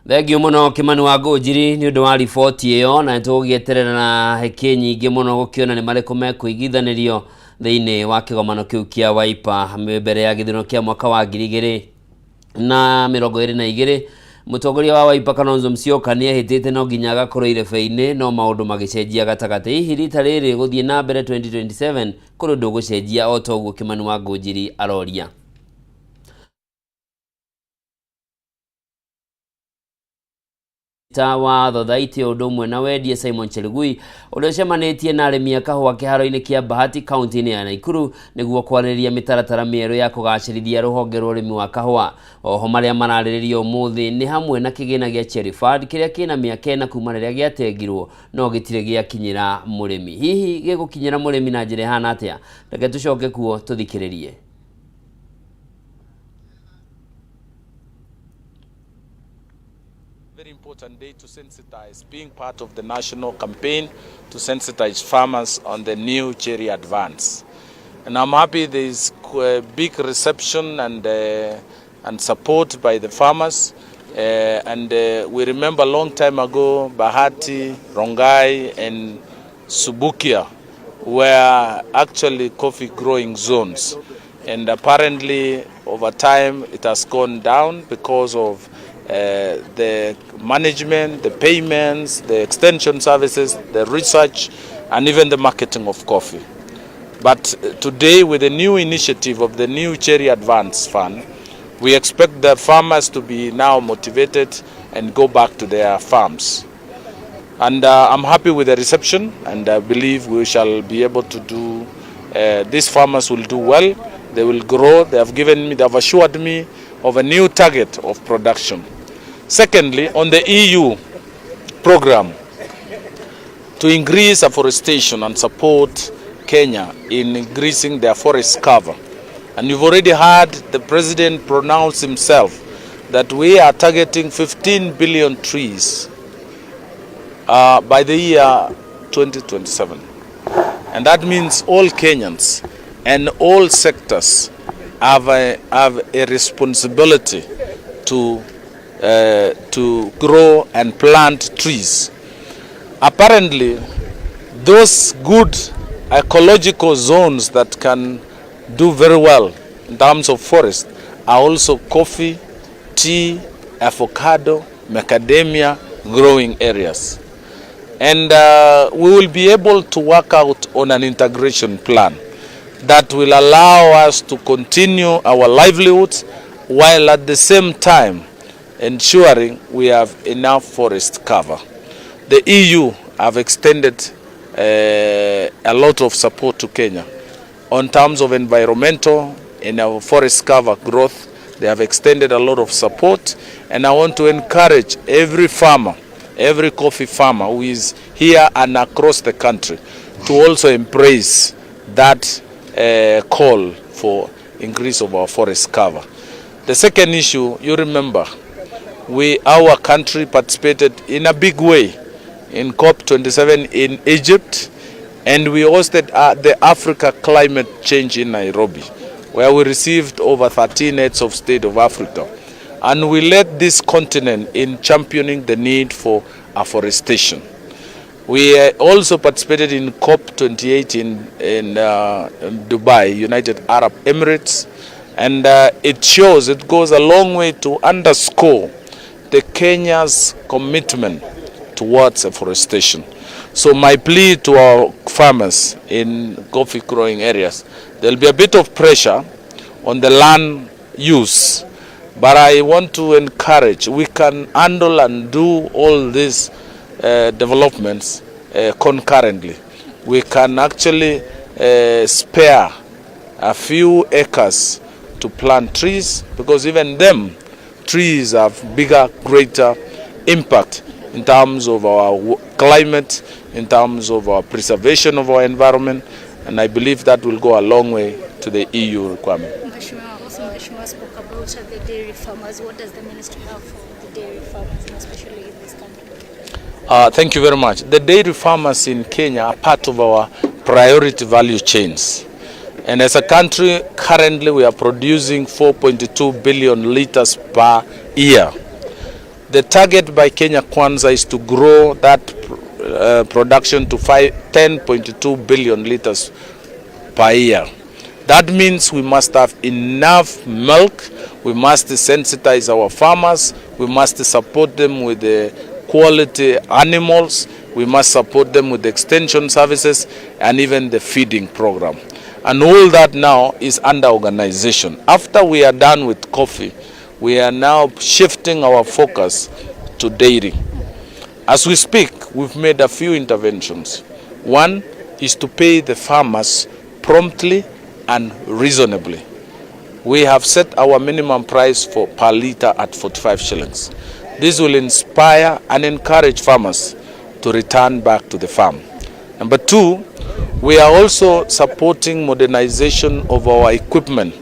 A: Thengio mũno Kimani wa Ngũnjiri nĩ ũndũ wa riboti ĩyo, na tũgĩeterera na heki nyingĩ mũno gũkĩona nĩ marĩkũ mekũigithanĩrio thĩinĩ wa kĩgomano kĩu kĩa Wiper mbere ya gĩthurano kĩa mwaka wa 2022. Mũtongoria wa Wiper Kalonzo Musyoka nĩ ehĩtĩte no nginya agakorwo irebe-inĩ, no maũndũ magĩcenjia gatagatĩ. Hihi rita rĩrĩ gũthiĩ na mbere 2027 kũrĩ ũndũ gũcenjia o ta ũguo Kimani wa Ngũnjiri aroria. Tawa thothaiti ũndũ ũmwe na wendie Simon Chelugui ũrĩa cemanĩtie na arĩmi a kahũa kĩharo-inĩ kĩa Bahati kaunti-inĩ ya Nakuru nĩguo kwarĩrĩria mĩtaratara mĩerũ ya kũgacĩrithia rũhonge rwa ũrĩmi wa kahũa. Oho marĩa mararĩrĩrio ũmũthĩ nĩ hamwe na kĩgĩna gĩa Cherry Fund kĩrĩa kĩna mĩaka 4 kuma rĩrĩa gĩatengirwo no gĩtirĩ gĩakinyĩra mũrĩmi. Hihi gĩgũkinyĩra mũrĩmi na njĩra ihana atĩa? Reke tũcoke kuo tũthikĩrĩrie.
P: very important day to sensitize, being part of the national campaign to sensitize farmers on the new cherry advance. And I'm happy there is a big reception and support by the farmers. We remember a long time ago, Bahati, Rongai and Subukia were actually coffee growing zones. And apparently over time it has gone down because of the management, the payments, the extension services, the research, and even the marketing of coffee. But today, with the new initiative of the new Cherry Advance Fund, we expect the farmers to be now motivated and go back to their farms. And I'm happy with the reception, and I believe we shall be able to do, these farmers will do well, they will grow, they have assured me of a new target of production. Secondly, on the EU program to increase afforestation and support Kenya in increasing their forest cover. And you've already heard the President pronounce himself that we are targeting 15 billion trees by the year 2027. And that means all Kenyans and all sectors have a responsibility to grow and plant trees. Apparently, those good ecological zones that can do very well in terms of forest are also coffee, tea, avocado, macadamia growing areas. And we will be able to work out on an integration plan that will allow us to continue our livelihoods while at the same time ensuring we have enough forest cover. The EU have extended a lot of support to Kenya on terms of environmental and our forest cover growth. They have extended a lot of support, and I want to encourage every farmer, every coffee farmer who is here and across the country to also embrace that call for increase of our forest cover. The second issue, you remember, our country participated in a big way in COP27 in Egypt, and we hosted the Africa Climate Change in Nairobi, where we received over 13 heads of state of Africa. And we led this continent in championing the need for afforestation. We also participated in COP28 in Dubai, United Arab Emirates, and it goes a long way to underscore the Kenya's commitment towards afforestation. So my plea to our farmers in coffee growing areas, there will be a bit of pressure on the land use, but I want to encourage, we can handle and do all these developments concurrently. We can actually spare a few acres to plant trees, because even trees have bigger, greater impact in terms of our climate, in terms of our preservation of our environment, and I believe that will go a long way to the EU requirement.
Q: Mheshimiwa spoke about the dairy farmers. What does the ministry have for the dairy farmers, and especially in this country?
P: Thank you very much. The dairy farmers in Kenya are part of our priority value chains. And as a country, currently we are producing 4.2 billion liters per year. The target by Kenya Kwanza is to grow that production to 10.2 billion liters per year. That means we must have enough milk, we must sensitize our farmers, we must support them with the quality animals, we must support them with the extension services and even the feeding program. And all that now is under organization. After we are done with coffee, we are now shifting our focus to dairy. As we speak, we've made a few interventions. One is to pay the farmers promptly and reasonably. We have set our minimum price per liter at 45 shillings. This will inspire and encourage farmers to return back to the farm. Number two, we are also supporting modernization of our equipment.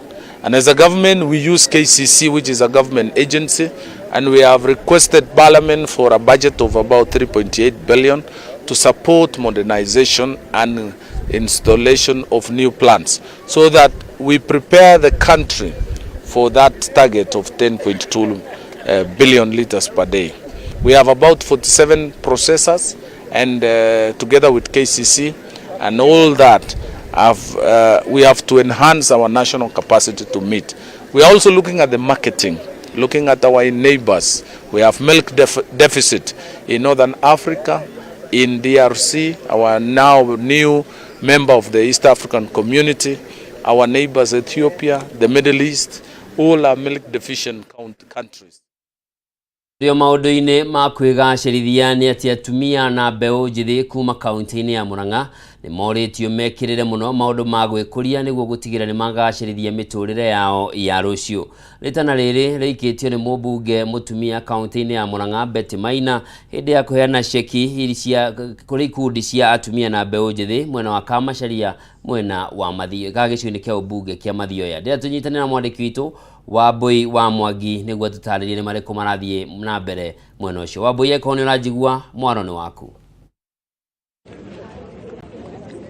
P: And as a government, we use KCC, which is a government agency, and we have requested Parliament for a budget of about 3.8 billion to support modernization and installation of new plants so that we prepare the country for that target of 10.2 billion liters per day. We have about 47 processors, and together with KCC and all that, we have to enhance our national capacity to meet. We are also looking at the marketing, looking at our neighbors. We have milk deficit in Northern Africa, in DRC, our now new member of the East African community, our neighbors Ethiopia, the Middle East, all are milk deficient countries.
A: Rio maundu-ini ma kwigacirithia ni ati atumia na mbeu njithi kuma kaunti-ini ya Murang'a ni moritio mekirire muno maundu ma gwikuria niguo gutigira ni magacirithia miturire yao ya rucio. Ritana riri riikitio ni mubunge mutumia kaunti-ini ya Murang'a Betty Maina hindi ya kuheana sheki iri cia kuri ikundi cia atumia na mbeu njithi mwena wa Kamacharia mwena wa Mathioya gagicini kia ubunge kia Mathioya. Ndia tunyitanira mwandiki witu Wambui wa Mwangi niguo tutaririe ni mariko marathie na mbere mwena ucio. Wambui eko ni urajigua mwaro ni waku.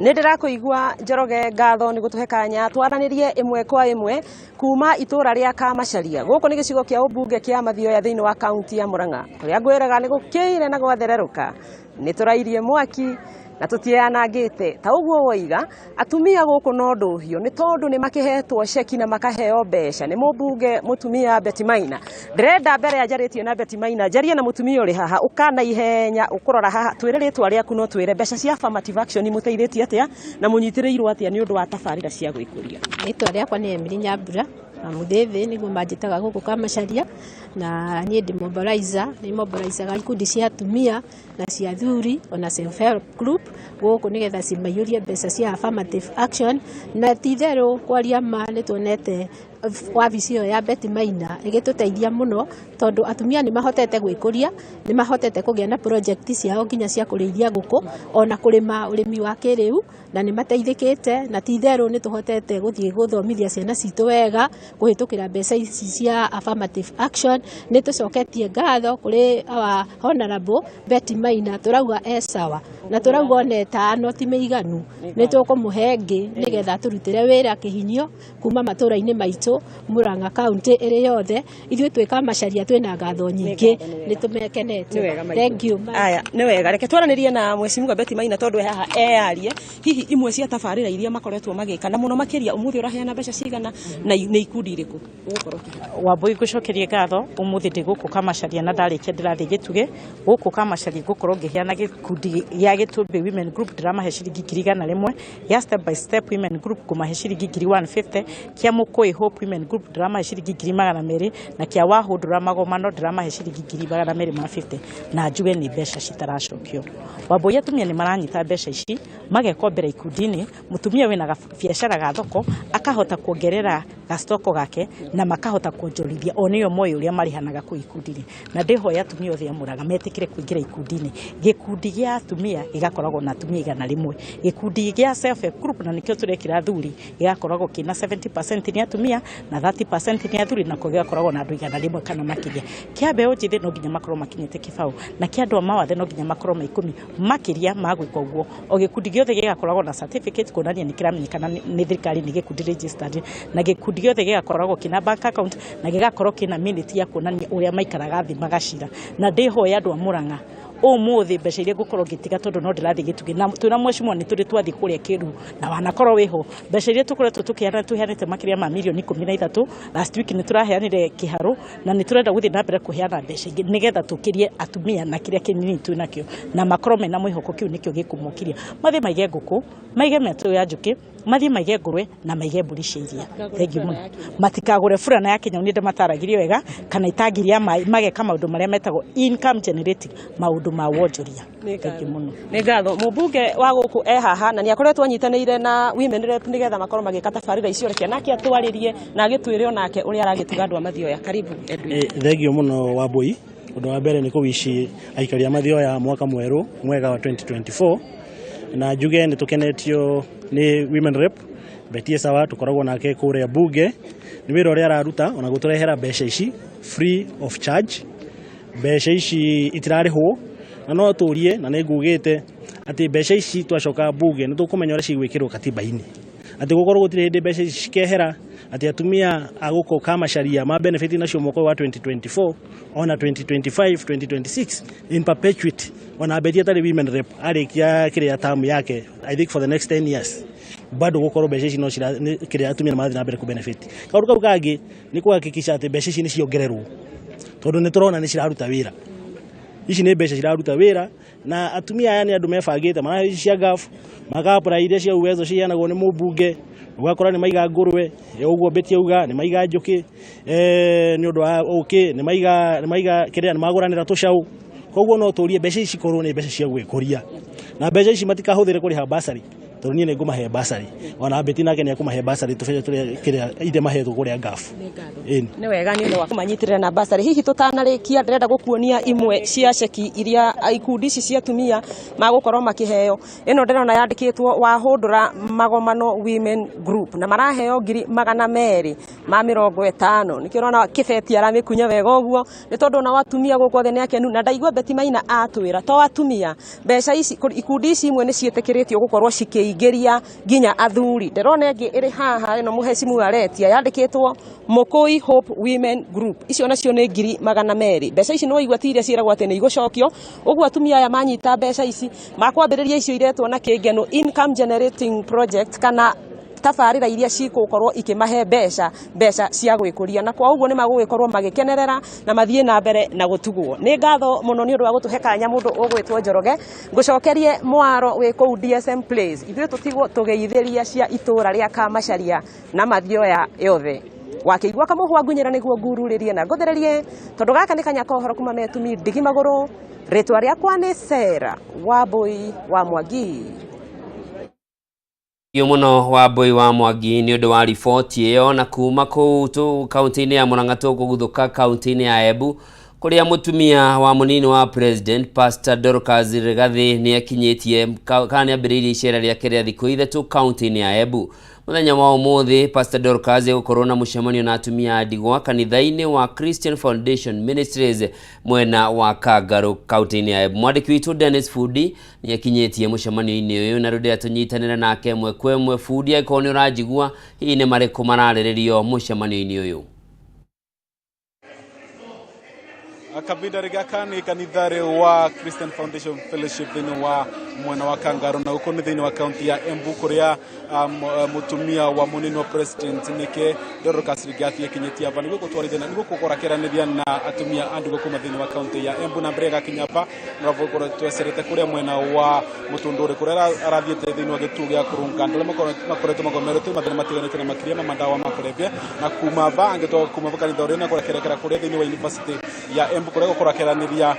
R: Nindirakuigua Njoroge ngatho ni gutuhe kanya twaranirie imwe kwa imwe kuma itura ria Kamacharia. Guku ni gicigo kia ubunge kia Mathioya thiini wa kaunti ya Murang'a. Kuria ngwiraga ni gukiire na gwathereruka. Ni turairie mwaki na tutianangite ta uguo woiga atumia guku no nduhio ni tondu ni makihetwo sheki na makaheo besha ni mubunge mutumia Betty Maina. Ndirenda mbere ajaritie na Betty Maina jarie na mutumia uri haha ukana ihenya ukurora haha twire ritwa riaku no twire besha cia affirmative action muteithĩtie atia na munyitireirwo atia ni undu wa tabarĩra cia gwĩkũria.
S: Ritwa riakwa ni Emily Nyambura na muthethi niguo manjitaga guku Kamacharia na nie ndi mobilizer ni mobilizer ikundi cia atumia na cia athuri ona self help group guku nigetha cimayurie mbeca cia affirmative action na titherũ kwaria ma ni tuonete wabici ĩyo ya Betty Maina ĩgĩtũteithia mũno tondu atumia ni mahotete gwĩkũria ni mahotete kũgĩa na project ciao nginya cia kũrĩithia ngũkũ ona kũrĩma ũrĩmi wa kĩrĩu na ni mateithĩkĩte na titherũ ni tuhotete gũthiĩ gũthomithia ciana citũ wega kũhĩtũkĩra mbeca ici cia affirmative action ni tucoketie ngatho kũrĩ our honorable Betty Maina turauga sawa na turauga oneta no ti mĩiganu ni tũkũmũhe ngĩ nigetha turutĩre wĩra kĩhinyio kuma matũra-inĩ maitũ Murang'a kaunti ĩrĩ yothe ithuĩ twĩ Kamacharia twĩna ngatho nyingĩ ni tumekenete. Thank you.
R: Aya ni wega reke twaranirie na mwecimu Betty Maina tondu haha eyarie hihi imwe cia tabarĩra iria makoretwo magĩka na mũno makĩria umuthi ũraheana mbeca cigana na nĩ ikundi irĩkũ ugukorwo
T: Wambui ngucokerie ngatho umuthi ndi guku Kamacharia na ndarikia ndirathi gituge guku Kamacharia ngukorwo ngiheana gikundi ya Gĩtũmbĩ women group ndiramahe ciringi 100 ya step by step women group kumahe ciringi 150 kia Mũkũĩ Hope women group ndiramahe ciringi 200 na kia Wahũ Ndũramagomano ndiramahe ciringi 250 na njuge ni mbeca citaracokio. Wambui atumia ni maranyita mbeca ici magekombera ikundi-ini mutumia wina biacara ga thoko akahota kuongerera gastoko gake na makahota kuonjorithia onio moyo uria marihanaga ku ikundi-ini na ndihoya atumia othe amuraga metikire kuingira ikundi-ini gikundi gia atumia igakoragwo na atumia 100 gikundi gia self help group na nikio turekira athuri igakoragwo kina 70% ni atumia na 30% ni athuri na kugakoragwo na andu 100 kana makiria kia mbeu njithi no nginya makorwo makinyite kibao na kia andu mawathe no nginya makorwo ma 10 makiria magwika uguo o gikundi giothe gigakoragwo na certificate kuonania ni kiramenyekana ni thirikari ni gikundi registered na gikundi giothe gigakoragwo kina bank account na gigakorwo kina minute ya kuonania uria maikaraga thi magacira na ndihoya andu a Murang'a umuthi mbeca iria ngukorwo ngitiga tondu no ndirathi gitugi na twina mwecimu ni turi twathi kuria kiru na wanakorwo wiho mbeca iria tukoretwo tuheanite makiria ma milioni 13 last week ni turaheanire kiharu na ni turenda guthi na mbere kuheana mbeca ingi nigetha tukirie atumia na kiria kinini tu nakio na makorwo mena mwihoko kiu nikio gikumukiria mathi maige nguku maige metu ya njuki mathi maige ngurwe na maige mburi cia iria. Thank you muno matikagure furana ya Kenya ni ndamataragirie wega kana itangiria mageka maundu maria metagwo income generating maundu ma wonjoria. Thank you muno
R: ni ngatho mubunge wa guku haha na ni akoretwo anyitanĩire na women rep nigetha makorwo magĩka tabarĩra icio reke nake atwaririe na agĩtwĩre onake ũrĩa aragĩtuga andũ a Mathioya. Karibu Edwin.
U: Thank you muno Wambui. Undu wa mbere ni kuwishi aikari a Mathioya mwaka mweru mwega wa 2024 na njuge ni tukenetio ni women rep Betie sawa tukoragwo nake kuria bunge ni wira uria araruta ona guturehera mbeca ici free of charge. Mbeca ici itirarihwo na no turie na ningugite ati mbeca ici twacoka bunge ni tukumenya uria cigwikirwo katiba-ini ati gukorwo gutire hindi mbeca ici cikehera ati atumia aguko kama sharia ma benefit nacio mwaka wa 2024 ona 2025 2026 in perpetuity ona betia tari women rep arikia kiria term yake I think for the next 10 years bado gukorwo mbeca ici no cira kiria atumia mathi na mbere ku benefit kaundu kau kangi ni kuhakikisha ati mbeca ici ni ciongererwo tondu ni turona ni ciraruta wira. Ici ni mbeca ciraruta wira na atumia aya ni andu mebangite mana ici cia gafu magapura iria cia uwezo cianagwo ni mubunge ugakora ni maiga ngurwe uguo beti uga ni maiga njuki ni undu wa uki ni maiga kiria ni maguranira tucau koguo no turie mbeca ici korwo ni mbeca cia gwikuria na mbeca ici matikahuthire kuriha basari tondu ni ngumahe basari ona beti nake ni akumahe basari tufenya tuli kiria ide mahetwo kuria gafu
R: ni wega ni undu wa kumanyitirira na basari hihi tutanarikia ndirenda gukuonia imwe cia ceki iria ikundi ici cia atumia magukorwo makiheo ino ndirona yandikitwo wa hundura magomano women group na maraheo 250 nikio rona kibeti aramikunya wega uguo ni tondu na watumia guko thene yake na ndaigua beti maina atwira to atumia mbeca ici ikundi ici imwe ni cietikiritio gukorwo cikiingiria ginya athuri ndirona ingi iri haha ino muhecimu aretia yandikitwo Mokoi Hope Women Group icio nacio ni 200 mbeca ici no igwa tiria ciragwa tene igucokio uguo atumia aya manyita mbeca ici makwambiriria icio iretwo na kingeno income generating project kana tabarira iria cikukorwo ikimahe mbeca cia gwikuria na kwa uguo ni magugĩkorwo magikenerera na mathie na mbere na gutugwo ni ngatho muno ni undu wa gutuhe kanya mundu ugwitwo Njoroge ngucokerie mwaro wi kuu DSM Place ithuĩ tutigwo tugeithĩria cia itura ria Kamacharia na mathioya yothe wakiigua kamuhwa ngunyira niguo ngururirie na nguthererie tondu gaka ni kanya kohoro kuma metumi ndigi maguru ritwa riakwa ni Sera Wambui wa Mwangi
A: muno wa Mbui wa Mwangi ni undu wa riboti iyo na kuma kuu kaunti-ini ya Murang'a tuguguthuka kaunti-ini ya Embu kuria mutumia wa munini wa president Pastor Dorcas Rigathi ni akinyitie kana ambiririe icera riake ria thiku ithatu kaunti-ini ya Embu. Muthenya wa umuthi Pastor Dorcas gukorwo na mucemanio na atumia ndigwa kanitha-ini wa Christian Foundation Ministries mwena wa Kangaru kaunti-ini ya Embu. Mwandiki witu Dennis Fudi ni akinyitie mucemanio-ini uyu na rudia tunyitanira nake mwe kwemwe. Fudi aikoni urajigua hii ni mariko mararĩrĩrio mucemanio-ini uyu.
C: Kabida rigaka ni kanithare wa Christian Foundation Fellowship thini wa mwena wa Kangaru na uko ni thini wa kaunti ya Embu kuria mutumia wa munini wa president nike Dorcas Rigathi ekinyetia hapa niguo gutwarithia niguo gukorakeraniria na atumia andu kuma thini wa kaunti ya Embu na mbere gakinyapa nravugora tweserete kuria mwena wa Mutunduri kuria arathiete thini wa gitu gya kurunga ndole makoretwo magomerete mathina matiganite na makiria mamandawa makorebia na kuma ba angetoka kuma kanitha uria na kurekerekera kuria thini wa university ya Embu kuria gukorakeraniria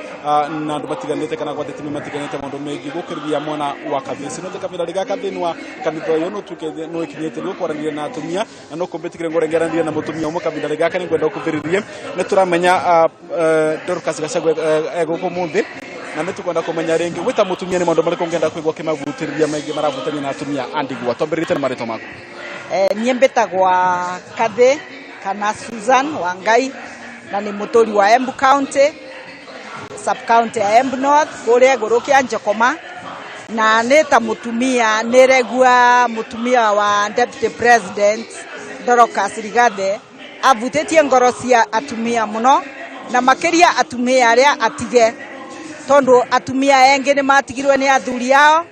C: na andu matiganite kana gwatitimi matiganite maundu mengi gukiriria mwana wa kabisi no kabira rigaka thini wa kanitha uyu no tuke no ikinyete no kwaranira na atumia na no kombetikire ngorengeranira na mutumia umwe kabira rigaka ni ngwenda kuviririe ne turamenya Dorcas Gachagua egoko munthi na ne tukwenda kumenya ringi wita mutumia ni maundu mariko ngenda kwigwa kimavutiriria maingi maravutania na atumia andigwa tombirite ni marito mako
V: niembetagwa Kathe kana Susan Wangai na ni mutori wa Embu County sub county ya Embu North kuria gurukia Njokoma na neta mutumia niregua mutumia wa deputy president Dorcas Rigathi avutetie ngoro cia atumia muno na makiria atumia aria atige tondu atumia engi ni matigirwe ni athuri yao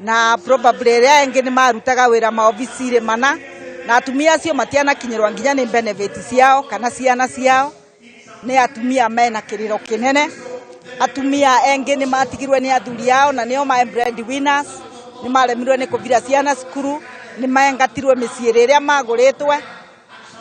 V: na probably aria engi ni marutaga wira maobicire mana na atumia acio matiana kinyirwa nginya ni benefits ciao kana ciana ciao ni atumia mena kiriro kinene atumia engi ni matigirwe ni athuri yao na nio ma breadwinners ni maremirwe ni kuvira ciana cukuru ni maengatirwe miciiri iria maguritwe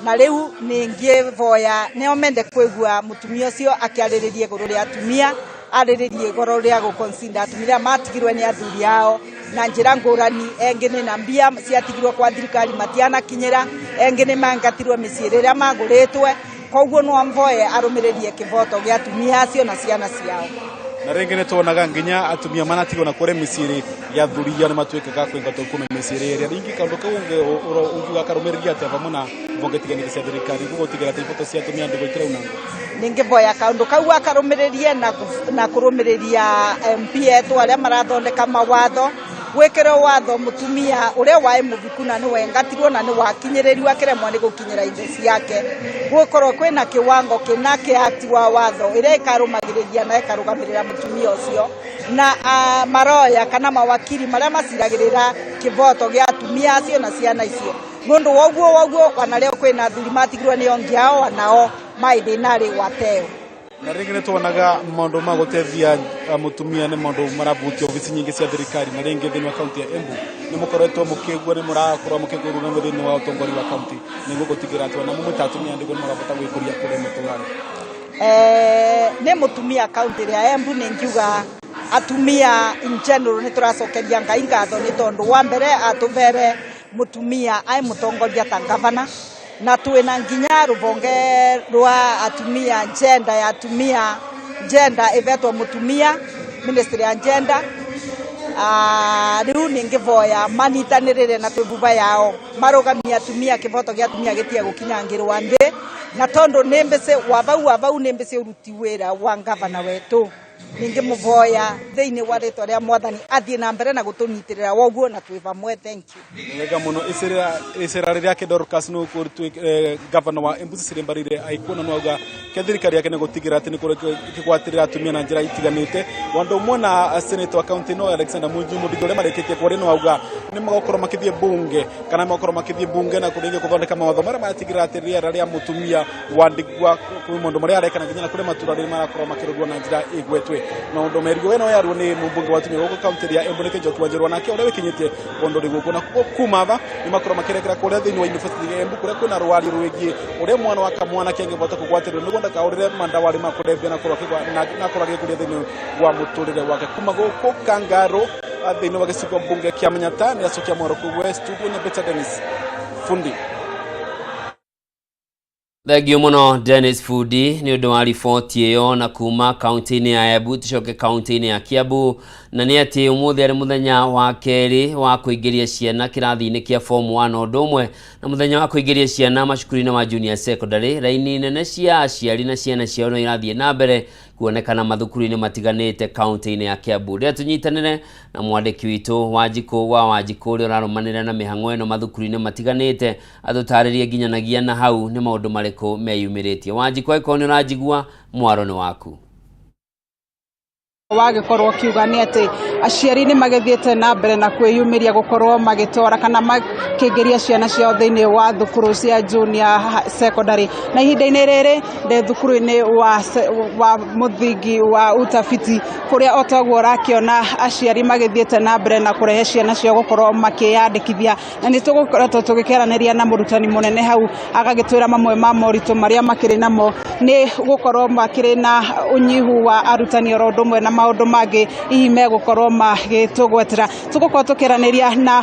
V: na riu ningi voya nio mende kwigua mutumia ucio akiariririe guru ria atumia ariririe goro ria guconsider atumia matigirwe ni athuri yao na njira ngurani engi ni na mbia ciatigirwe kwa thirikari matiana kinyira engi ni mangatirwe miciiri iria maguritwe koguo no amvoye arumiririe kivoto gia atumia acio na ciana ciao
C: na rĩngĩ nĩ tuonaga nginya atumia manatigwo na kũrĩa mĩciĩ ya thuria nĩ matuĩkaga kwĩngata kuma mĩciĩ ĩrĩa rĩngĩ kaũndũ kau ũngiuga karũmĩrĩria atĩa hamwe na honge tiganĩte cia thirikari gũgũtigĩra atĩ ihoto cia atumia ndĩgũikĩra unanga
V: ningĩvoya kaũndũ kau akarũmĩrĩrie na kũrũmĩrĩria MP etu arĩa marathondeka mawatho gwĩkĩrwo watho mũtumia ũrĩa waĩ mũviku na nĩ wengatirwo na nĩ wakinyĩrĩrio akĩremwo nĩ gũkinyĩra indo ciake gũkorwo kwĩna kĩwango kĩna kĩati wa watho ĩrĩa ĩkarũmagĩrĩria na ĩkarũgamĩrĩra mũtumia ũcio na maroya kana mawakiri marĩa maciragĩrĩra kĩvoto gĩa atumia acio na ciana icio nũndũ woguo wanarĩo kwĩna athuri matigirwo nĩ ongi ao wanao maĩthĩnarĩ wateo
C: na rĩngĩ nĩ tuonaga maũndũ ma gũteithia mũtumia nĩ maũndũ maravutia obici nyingĩ cia thirikari na rĩngĩ thĩinĩ wa kaunti ya Embu nĩ mũkoretwo mũkĩgua nĩ mũrakorwo mũkĩgũrũra thĩinĩ wa ũtongoria wa kaunti nĩguo gũtigĩra atĩ ona mũmwe ta atumia ndĩguo nĩ marabota gwĩkũria kũrĩa mũtũrarĩ
V: nĩ mũtumia kaunti ya Embu nĩ ngiuga atumia in general nĩ tũracokeria Ngai ngatho nĩ tondũ wa mbere atũvere mũtumia ai mũtongoria ta gavana na twĩna nginya rũvonge rwa atumia gender ya atumia gender ivetwo mũtumia ministry ya gender rĩu nĩngĩvoya manyitanĩrĩre na twĩmbuva yao marũgamia atumia kĩvoto gĩa atumia gĩtige gũkinyangĩrwa nthĩ na tondũ nĩ mbĩcĩ wavau nĩ mbĩcĩ ũruti wĩra wa gavana wetũ ningĩmũvoya thĩinĩ wa rĩtwa rĩa mwathani athiĩ na mbere na gũtũnyitĩrĩra woguo na twĩ vamwe thank you
C: wega mũno icera rĩrĩa Dorcas nĩ gũtwĩ gavana wa Embu Cecily aikuona no auga kĩa thirikari yake nĩ gũtigĩra atĩ nĩ kĩgwatĩrĩra atumia na njĩra itiganĩte wandũ ũmwe na senator wa kaunti no Alexander Mũthigũ ũrĩa marĩkĩtie kwarĩ no auga nĩ magakorwo makĩthiĩ bunge kana magakorwo makĩthiĩ bunge na kũrĩngĩ gũthondeka mawatho marĩa maratigĩra atĩ rĩera rĩa mũtumia wandĩkwa maũndũ marĩa arekana nginya na kũrĩ Matuura-ini marakorwo makĩrũdwo na njĩra ĩgwetwe na ũndũ merigwo wena yarwo nĩ mũmbunge wa atumia gũkũ kaunti ya Embu nĩkĩ Njoki Wanjĩrũ nake ũrĩa wĩkinyĩtie ũndũ rĩguo na kuma ava nĩ makorwo makĩrekera kũrĩa thĩinĩ wa university ya Embu kũrĩa kwĩna rwari rwĩgiĩ ũrĩa mwana wa kamwana kĩngĩvota kũgwatĩrĩrwo nĩguo ndakaũrĩre mandawari ma kũrevia na kũragĩa kũrĩa thĩinĩ wa mũtũrĩre wake kuma gũkũ Kangarũ thĩinĩ wa gĩcigo mbunge kĩa Manyata nĩ acokia Mwaroku West studio nĩ Peter Dennis fundi
A: Thengio mũno Dennis Fundi nĩ ũndũ wa riboti ĩyo na kuma kaunti-inĩ ya Embu tucoke kaunti-inĩ ya Kiambu na nĩ atĩ ũmũthĩ arĩ mũthenya wa kerĩ wa kũingĩria ciana kĩrathi-inĩ kĩa form 1 ũndũ ũmwe na mũthenya wa kũingĩria ciana macukuru-inĩ ma junior secondary raini nene cia aciari na ciana ciao no irathiĩ na mbere kuonekana mathukuru-inĩ matiganĩte kaunti-inĩ ya Kiambu rĩrĩa tũnyitanĩre na mwandĩki witũ Wanjikũ ũrĩa ũrarũmanĩrĩra na mĩhang'o ĩno mathukuru-inĩ matiganĩte atũtarĩrie nginyanagia na hau nĩ maũndũ marĩkũ meyumĩrĩtie Wanjikũ angĩkorwo nĩ ũranjigua mwaro nĩ waku
D: wagĩkorwo kiuga nĩ atĩ aciari nĩ magĩthiĩte na mbere na kwĩyumĩria gũkorwo magĩtwara kana makĩingĩria ciana ciao thĩinĩ wa thukuru cia junior secondary na ihinda-inĩ rĩrĩ ndĩ thukuru-inĩ wa mũthingi wa utafiti kũrĩa otaguo ũrakĩona aciari magĩthiĩte na mbere na kũrehe ciana ciao gũkorwo makĩyandĩkithia na nĩ tũgũkoretwo tũgĩkĩaranĩria na mũrutani mũnene hau agagĩtwĩra mamwe ma moritũ marĩa makĩrĩ namo nĩ gũkorwo makĩrĩ na ũnyihu wa arutani oro ũndũ ũmwe na maũndũ mangĩ hihi megũkorwo magĩtũgwetera tũgũkorwo tũkĩaranĩria na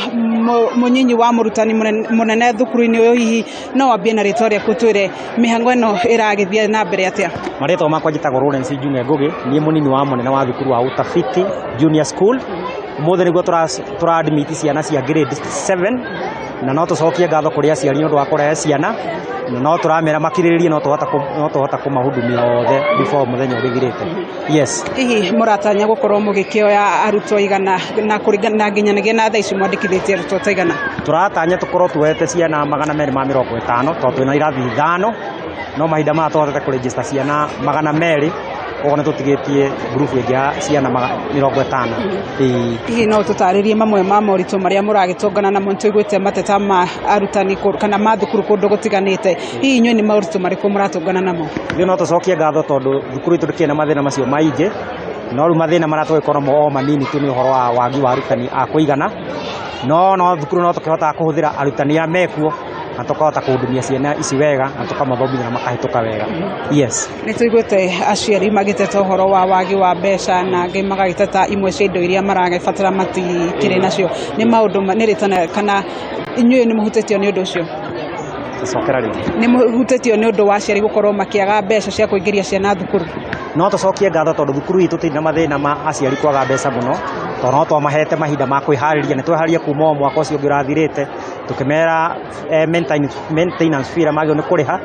D: mũnyinyi wa mũrutani mũnene thukuru-inĩ ũyũ hihi no wambie na rĩtwa rĩaku twĩre mĩhang'o ĩno ĩragĩthiĩ na mbere atĩa
E: marĩtwa makwa njĩtagwo Lawrence Njung'e Ngũgĩ niĩ mũnini wa mũnene wa thukuru wa Utafiti Junior School ũmũthĩ nĩguo tũra-admit ciana cia grade 7 na no tũcokie ngatho kũrĩ aciari nĩ ũndũ wa kũrehe ciana no tũramera makirĩrĩrie no tũhota kũmahudumia othe before mũthenya ũgĩthirĩte yes
D: hihi mũratanya gũkorwo mũgĩkĩoya arutwo igana na kũringana nginyanagia na thaa ici mwandĩkithĩtie arutwo ta igana
E: tũratanya tũkorwo tuoete ciana 250 tondũ twĩna irathi 5 no mahinda maya tũhotete kũregister ciana 200 ogo nĩ tũtigĩtie group ĩngĩ ya ciana 50
D: hihi no tũtarĩrie mamwe ma moritũ marĩa mũragĩtũngana namo nĩtũiguĩte mateta ma arutani kana ma thukuru kũndũ gũtiganĩte hihi inyuĩ nĩ moritũ marĩkũ mũratũngana namo
E: ithuĩ no tũcokie ngatho tondũ thukuru itũ ndĩkĩrĩ na mathĩna macio maingĩ no rĩu mathĩna marĩa tũgĩkorwo mo manini tu nĩ ũhoro wa wagi wa arutani a kũigana no thukuru no tũkĩhotaga kũhũthĩra arutani arĩa mekuo na tũkahota kũhudumia ciana ici wega na tũkamathomithia na makahĩtũka wega yes
D: nĩ tũiguĩte aciari magĩteta ũhoro wa wagi wa mbeca na angĩ magagĩteta imwe cia indo iria maragĩbatara matikĩrĩ nacio nĩ maũndũ nĩrĩtana kana inyuĩ nĩ mũhutĩtio nĩ ũndũ ũcio
E: tũcokera rĩngĩ
D: nĩ mũhutĩtio nĩ ũndũ wa aciari gũkorwo makĩaga mbeca cia kũingĩria ciana thukuru
E: no tucokie ngatho tondu thukuru itu tina mathina ma aciari kwaga mbeca muno tondu no twamahete mahinda ma kwihariria nitweharia kuma mwaka ucio ngirathirite tukimera maintenance fee magio ni kuriha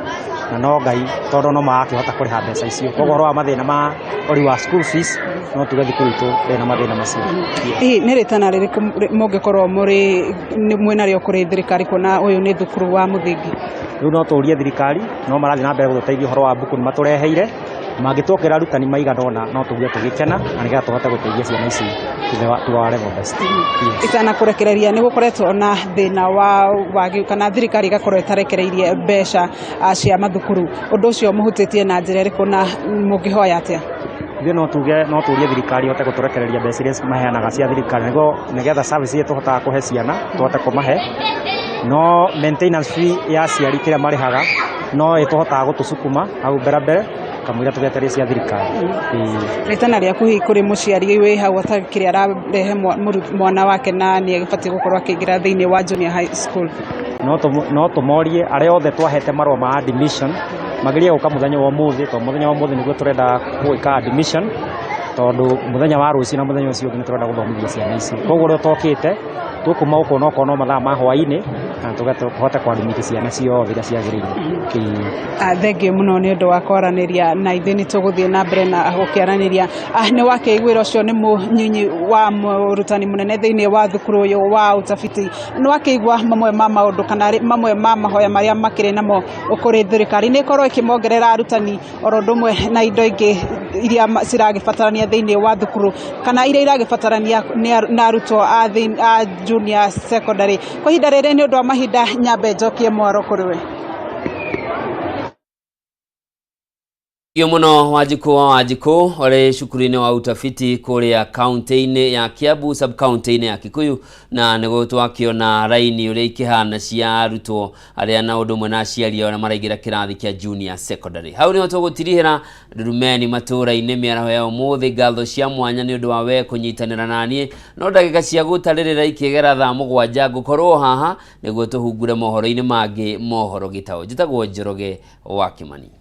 E: na no ngai tondu no maakihota kuriha mbeca icio koguo horo wa mathina ma ori wa school fees no tuge thukuru itu na mathina macio
D: ni ritana ririku mungikorwo muri mwena rio kuri thirikari kuona uyu ni thukuru wa muthingi
E: riu no tuurie thirikari no marathi na mbere gututeithia horo wa mbuku matureheire magitokera arutani maiganona no tuge tugikena na nigetha tuhote guteithia ciana ici tuware best
D: itana kurekereria ni gukoretwo na thina wa wagi kana thirikari igakorwo itarekereirie mbeca cia mathukuru undu ucio muhutitie na njira iriku na mungihoya atia
E: ithuĩ no turie thirikari hote guturekereria mbeca iria maheanaga cia thirikari nigetha service iria tuhotaga kuhe ciana tuhote kumahe no maintenance fee ya ciari kiria marihaga no ituhotaga gutucukuma au mbere kamwira tugeteria cia thirikari
D: ritana ria kuhi kuri muciari wi hau atakiri ararehe mwana wake na ni agifati gukorwo akiingira thiini wa junior high school
E: no tumorie aria othe twahete marwa ma admission magiria guka muthenya wa muthi to muthenya wa muthi niguo turenda gwika admission tondu muthenya wa rucio na muthenya ucio ngi turenda guthomithia ciana ici koguo rio tokite tukuma uko no kono mathaa ma hwaini na tugahota kwadimithia ciana ciothe iria ciagirire
D: thengiũ muno ni undu wa kwaraniria na ithuĩ ni tuguthie na mbere na gukiaraniria ni wakeiguĩra ucio ni munyinyi wa murutani munene thiini wa thukuru uyu wa utafiti ni wakeigua mamwe ma maundu kana mamwe ma mahoya maria makiri namo ukuri thirikari ni korwo ikimongerera arutani oro ndumwe na indo ingi iria ciragibatarania thiini wa thukuru kana iria iragibatarania na arutwo a junior secondary kwa ihinda rĩrĩ ni undu wa mahinda nyambe njokie mwaro kuri we
A: muno Wanjiku ore cukuru-ini wa utafiti kuria kaunti-ini ya Kiambu sub county-ini ya Kikuyu na nego twakiona raini uria ikihana cia arutwo aria na undu mwe na aciari ona maraigira kirathi kia junior secondary hau ni tugutirihira Ndurumeni Matuura-ini miaraho ya umuthi ngatho cia mwanya ni undu wa we kunyitanira nanie no ndagika cia gutaririra ikigera thaa 7 gukorwo haha niguo tuhungure mohoro-ini mangi mohoro gitao njitagwo Njoroge wa Kimani.